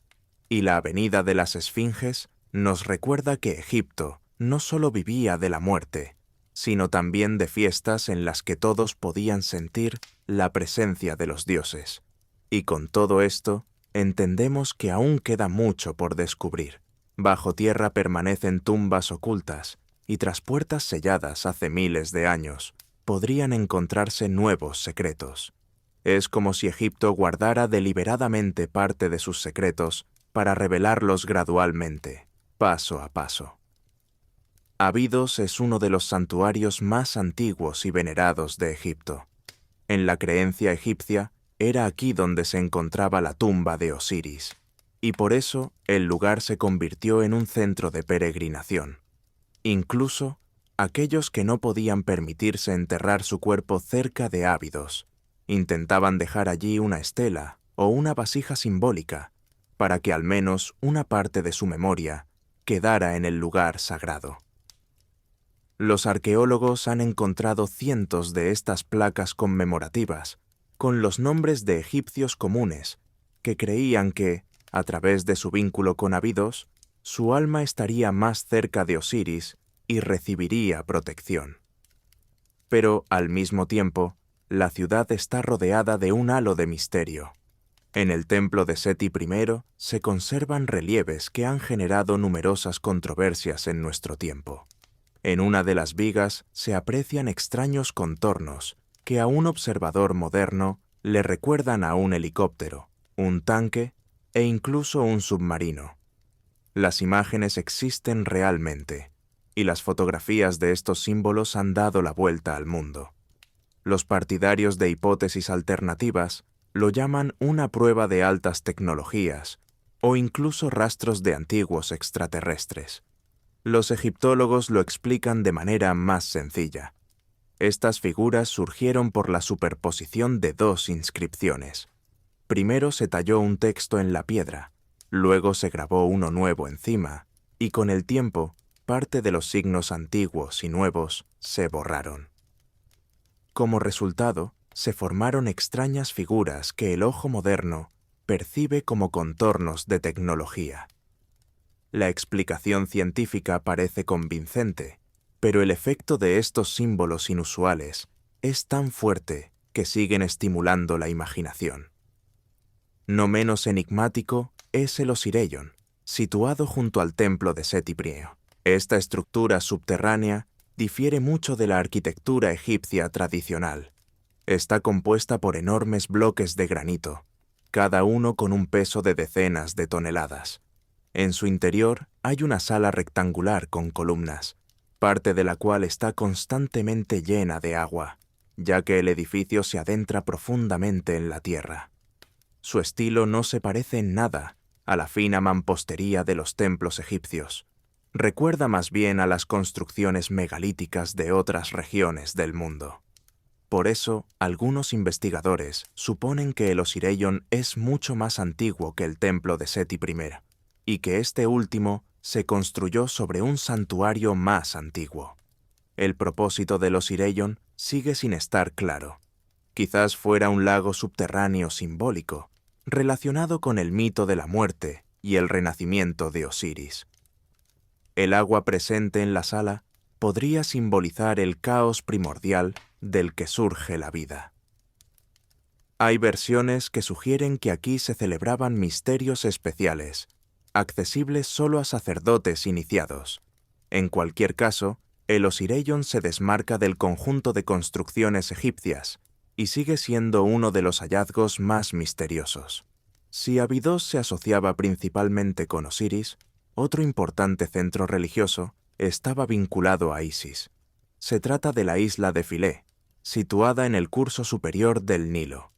Y la Avenida de las Esfinges nos recuerda que Egipto no solo vivía de la muerte, sino también de fiestas en las que todos podían sentir la presencia de los dioses. Y con todo esto, entendemos que aún queda mucho por descubrir. Bajo tierra permanecen tumbas ocultas, y tras puertas selladas hace miles de años, podrían encontrarse nuevos secretos. Es como si Egipto guardara deliberadamente parte de sus secretos para revelarlos gradualmente, paso a paso. Abidos es uno de los santuarios más antiguos y venerados de Egipto. En la creencia egipcia, era aquí donde se encontraba la tumba de Osiris, y por eso el lugar se convirtió en un centro de peregrinación. Incluso, aquellos que no podían permitirse enterrar su cuerpo cerca de Abidos, intentaban dejar allí una estela o una vasija simbólica, para que al menos una parte de su memoria quedara en el lugar sagrado. Los arqueólogos han encontrado cientos de estas placas conmemorativas, con los nombres de egipcios comunes, que creían que, a través de su vínculo con Abidos, su alma estaría más cerca de Osiris y recibiría protección. Pero, al mismo tiempo, la ciudad está rodeada de un halo de misterio. En el templo de Seti I se conservan relieves que han generado numerosas controversias en nuestro tiempo. En una de las vigas se aprecian extraños contornos que a un observador moderno le recuerdan a un helicóptero, un tanque e incluso un submarino. Las imágenes existen realmente, y las fotografías de estos símbolos han dado la vuelta al mundo. Los partidarios de hipótesis alternativas lo llaman una prueba de altas tecnologías o incluso rastros de antiguos extraterrestres. Los egiptólogos lo explican de manera más sencilla. Estas figuras surgieron por la superposición de dos inscripciones. Primero se talló un texto en la piedra, luego se grabó uno nuevo encima, y con el tiempo, parte de los signos antiguos y nuevos se borraron. Como resultado, se formaron extrañas figuras que el ojo moderno percibe como contornos de tecnología. La explicación científica parece convincente, pero el efecto de estos símbolos inusuales es tan fuerte que siguen estimulando la imaginación. No menos enigmático es el Osireion, situado junto al templo de Seti I. Esta estructura subterránea difiere mucho de la arquitectura egipcia tradicional. Está compuesta por enormes bloques de granito, cada uno con un peso de decenas de toneladas. En su interior hay una sala rectangular con columnas, parte de la cual está constantemente llena de agua, ya que el edificio se adentra profundamente en la tierra. Su estilo no se parece en nada a la fina mampostería de los templos egipcios. Recuerda más bien a las construcciones megalíticas de otras regiones del mundo. Por eso, algunos investigadores suponen que el Osireyón es mucho más antiguo que el templo de Seti I, y que este último se construyó sobre un santuario más antiguo. El propósito del Osireyón sigue sin estar claro. Quizás fuera un lago subterráneo simbólico, relacionado con el mito de la muerte y el renacimiento de Osiris. El agua presente en la sala podría simbolizar el caos primordial del que surge la vida. Hay versiones que sugieren que aquí se celebraban misterios especiales, accesibles solo a sacerdotes iniciados. En cualquier caso, el Osireyón se desmarca del conjunto de construcciones egipcias y sigue siendo uno de los hallazgos más misteriosos. Si Abidos se asociaba principalmente con Osiris, otro importante centro religioso estaba vinculado a Isis. Se trata de la isla de Filé, situada en el curso superior del Nilo.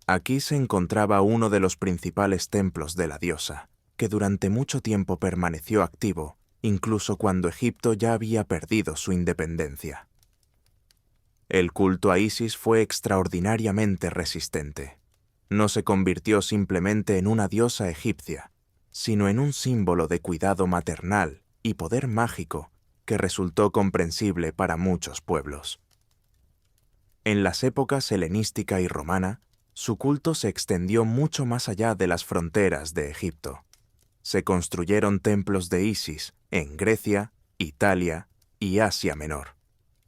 Aquí se encontraba uno de los principales templos de la diosa, que durante mucho tiempo permaneció activo, incluso cuando Egipto ya había perdido su independencia. El culto a Isis fue extraordinariamente resistente. No se convirtió simplemente en una diosa egipcia, sino en un símbolo de cuidado maternal y poder mágico que resultó comprensible para muchos pueblos. En las épocas helenística y romana, su culto se extendió mucho más allá de las fronteras de Egipto. Se construyeron templos de Isis en Grecia, Italia y Asia Menor.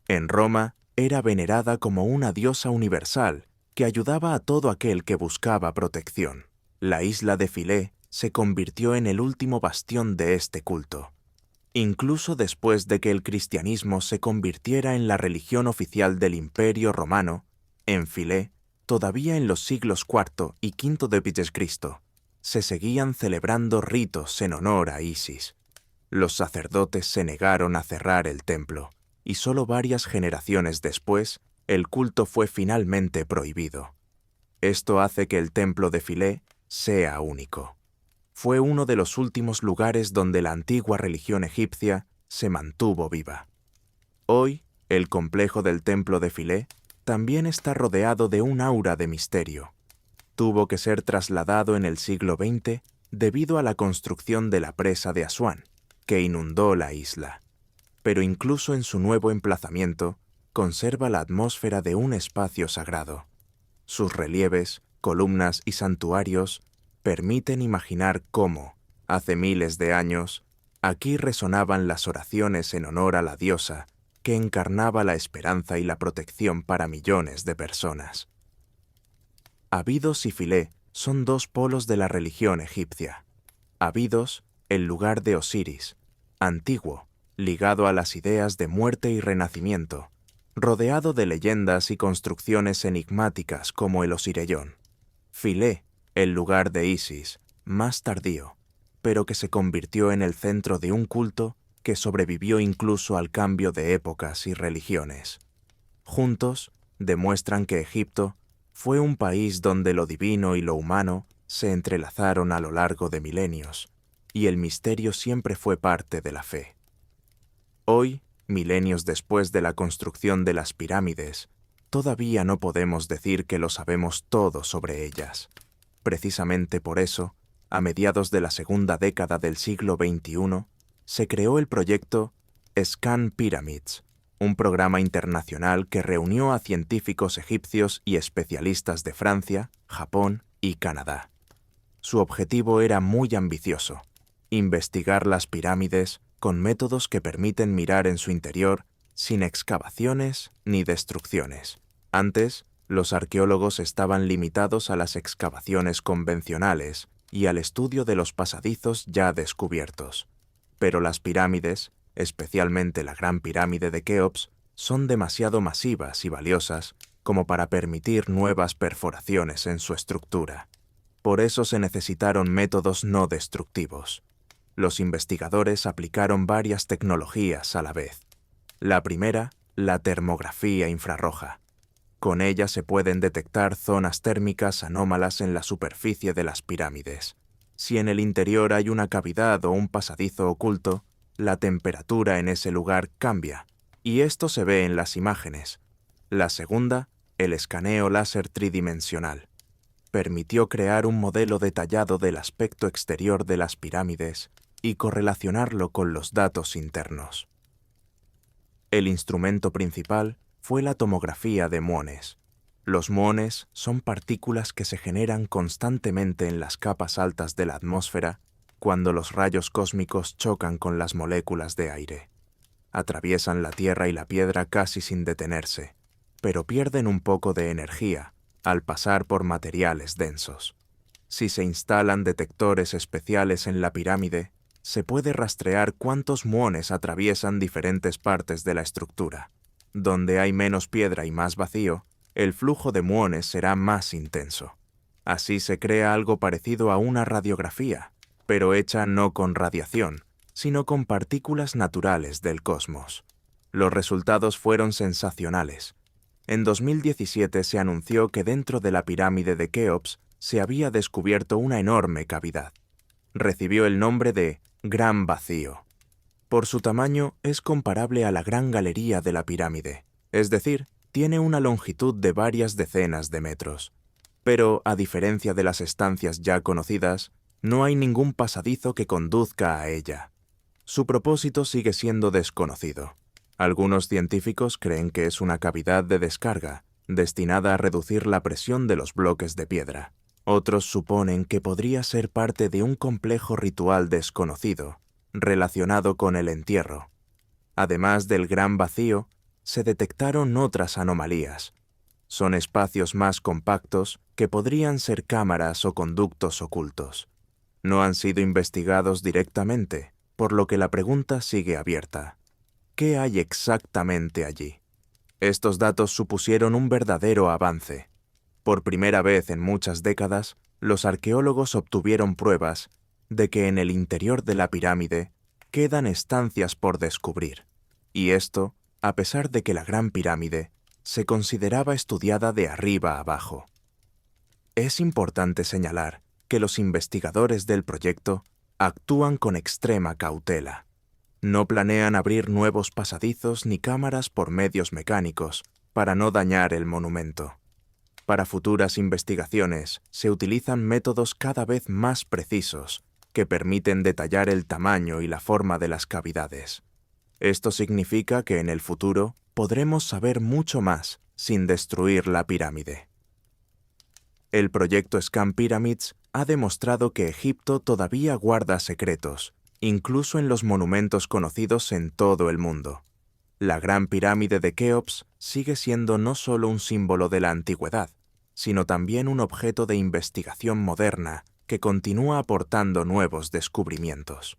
En Roma era venerada como una diosa universal que ayudaba a todo aquel que buscaba protección. La isla de Filé se convirtió en el último bastión de este culto. Incluso después de que el cristianismo se convirtiera en la religión oficial del Imperio Romano, en Filé, todavía en los siglos IV y V de Cristo, se seguían celebrando ritos en honor a Isis. Los sacerdotes se negaron a cerrar el templo, y solo varias generaciones después, el culto fue finalmente prohibido. Esto hace que el templo de Filé sea único. Fue uno de los últimos lugares donde la antigua religión egipcia se mantuvo viva. Hoy, el complejo del templo de Filé también está rodeado de un aura de misterio. Tuvo que ser trasladado en el siglo XX debido a la construcción de la presa de Asuán, que inundó la isla. Pero incluso en su nuevo emplazamiento, conserva la atmósfera de un espacio sagrado. Sus relieves, columnas y santuarios permiten imaginar cómo, hace miles de años, aquí resonaban las oraciones en honor a la diosa que encarnaba la esperanza y la protección para millones de personas. Abidos y Filé son dos polos de la religión egipcia. Abidos, el lugar de Osiris, antiguo, ligado a las ideas de muerte y renacimiento, rodeado de leyendas y construcciones enigmáticas como el Osireyón. Filé, el lugar de Isis, más tardío, pero que se convirtió en el centro de un culto que sobrevivió incluso al cambio de épocas y religiones. Juntos, demuestran que Egipto fue un país donde lo divino y lo humano se entrelazaron a lo largo de milenios, y el misterio siempre fue parte de la fe. Hoy, milenios después de la construcción de las pirámides, todavía no podemos decir que lo sabemos todo sobre ellas. Precisamente por eso, a mediados de la segunda década del siglo XXI, se creó el proyecto Scan Pyramids, un programa internacional que reunió a científicos egipcios y especialistas de Francia, Japón y Canadá. Su objetivo era muy ambicioso: investigar las pirámides con métodos que permiten mirar en su interior sin excavaciones ni destrucciones. Antes, los arqueólogos estaban limitados a las excavaciones convencionales y al estudio de los pasadizos ya descubiertos. Pero las pirámides, especialmente la Gran Pirámide de Keops, son demasiado masivas y valiosas como para permitir nuevas perforaciones en su estructura. Por eso se necesitaron métodos no destructivos. Los investigadores aplicaron varias tecnologías a la vez. La primera, la termografía infrarroja. Con ella se pueden detectar zonas térmicas anómalas en la superficie de las pirámides. Si en el interior hay una cavidad o un pasadizo oculto, la temperatura en ese lugar cambia, y esto se ve en las imágenes. La segunda, el escaneo láser tridimensional. Permitió crear un modelo detallado del aspecto exterior de las pirámides y correlacionarlo con los datos internos. El instrumento principal fue la tomografía de muones. Los muones son partículas que se generan constantemente en las capas altas de la atmósfera cuando los rayos cósmicos chocan con las moléculas de aire. Atraviesan la Tierra y la piedra casi sin detenerse, pero pierden un poco de energía al pasar por materiales densos. Si se instalan detectores especiales en la pirámide, se puede rastrear cuántos muones atraviesan diferentes partes de la estructura. Donde hay menos piedra y más vacío, el flujo de muones será más intenso. Así se crea algo parecido a una radiografía, pero hecha no con radiación, sino con partículas naturales del cosmos. Los resultados fueron sensacionales. En 2017 se anunció que dentro de la pirámide de Keops se había descubierto una enorme cavidad. Recibió el nombre de Gran Vacío. Por su tamaño es comparable a la Gran Galería de la pirámide, es decir, tiene una longitud de varias decenas de metros. Pero, a diferencia de las estancias ya conocidas, no hay ningún pasadizo que conduzca a ella. Su propósito sigue siendo desconocido. Algunos científicos creen que es una cavidad de descarga, destinada a reducir la presión de los bloques de piedra. Otros suponen que podría ser parte de un complejo ritual desconocido, relacionado con el entierro. Además del gran vacío, se detectaron otras anomalías. Son espacios más compactos que podrían ser cámaras o conductos ocultos. No han sido investigados directamente, por lo que la pregunta sigue abierta. ¿Qué hay exactamente allí? Estos datos supusieron un verdadero avance. Por primera vez en muchas décadas, los arqueólogos obtuvieron pruebas de que en el interior de la pirámide quedan estancias por descubrir. Y esto, a pesar de que la Gran Pirámide se consideraba estudiada de arriba a abajo. Es importante señalar que los investigadores del proyecto actúan con extrema cautela. No planean abrir nuevos pasadizos ni cámaras por medios mecánicos para no dañar el monumento. Para futuras investigaciones se utilizan métodos cada vez más precisos que permiten detallar el tamaño y la forma de las cavidades. Esto significa que en el futuro podremos saber mucho más sin destruir la pirámide. El proyecto Scan Pyramids ha demostrado que Egipto todavía guarda secretos, incluso en los monumentos conocidos en todo el mundo. La Gran Pirámide de Keops sigue siendo no solo un símbolo de la antigüedad, sino también un objeto de investigación moderna que continúa aportando nuevos descubrimientos.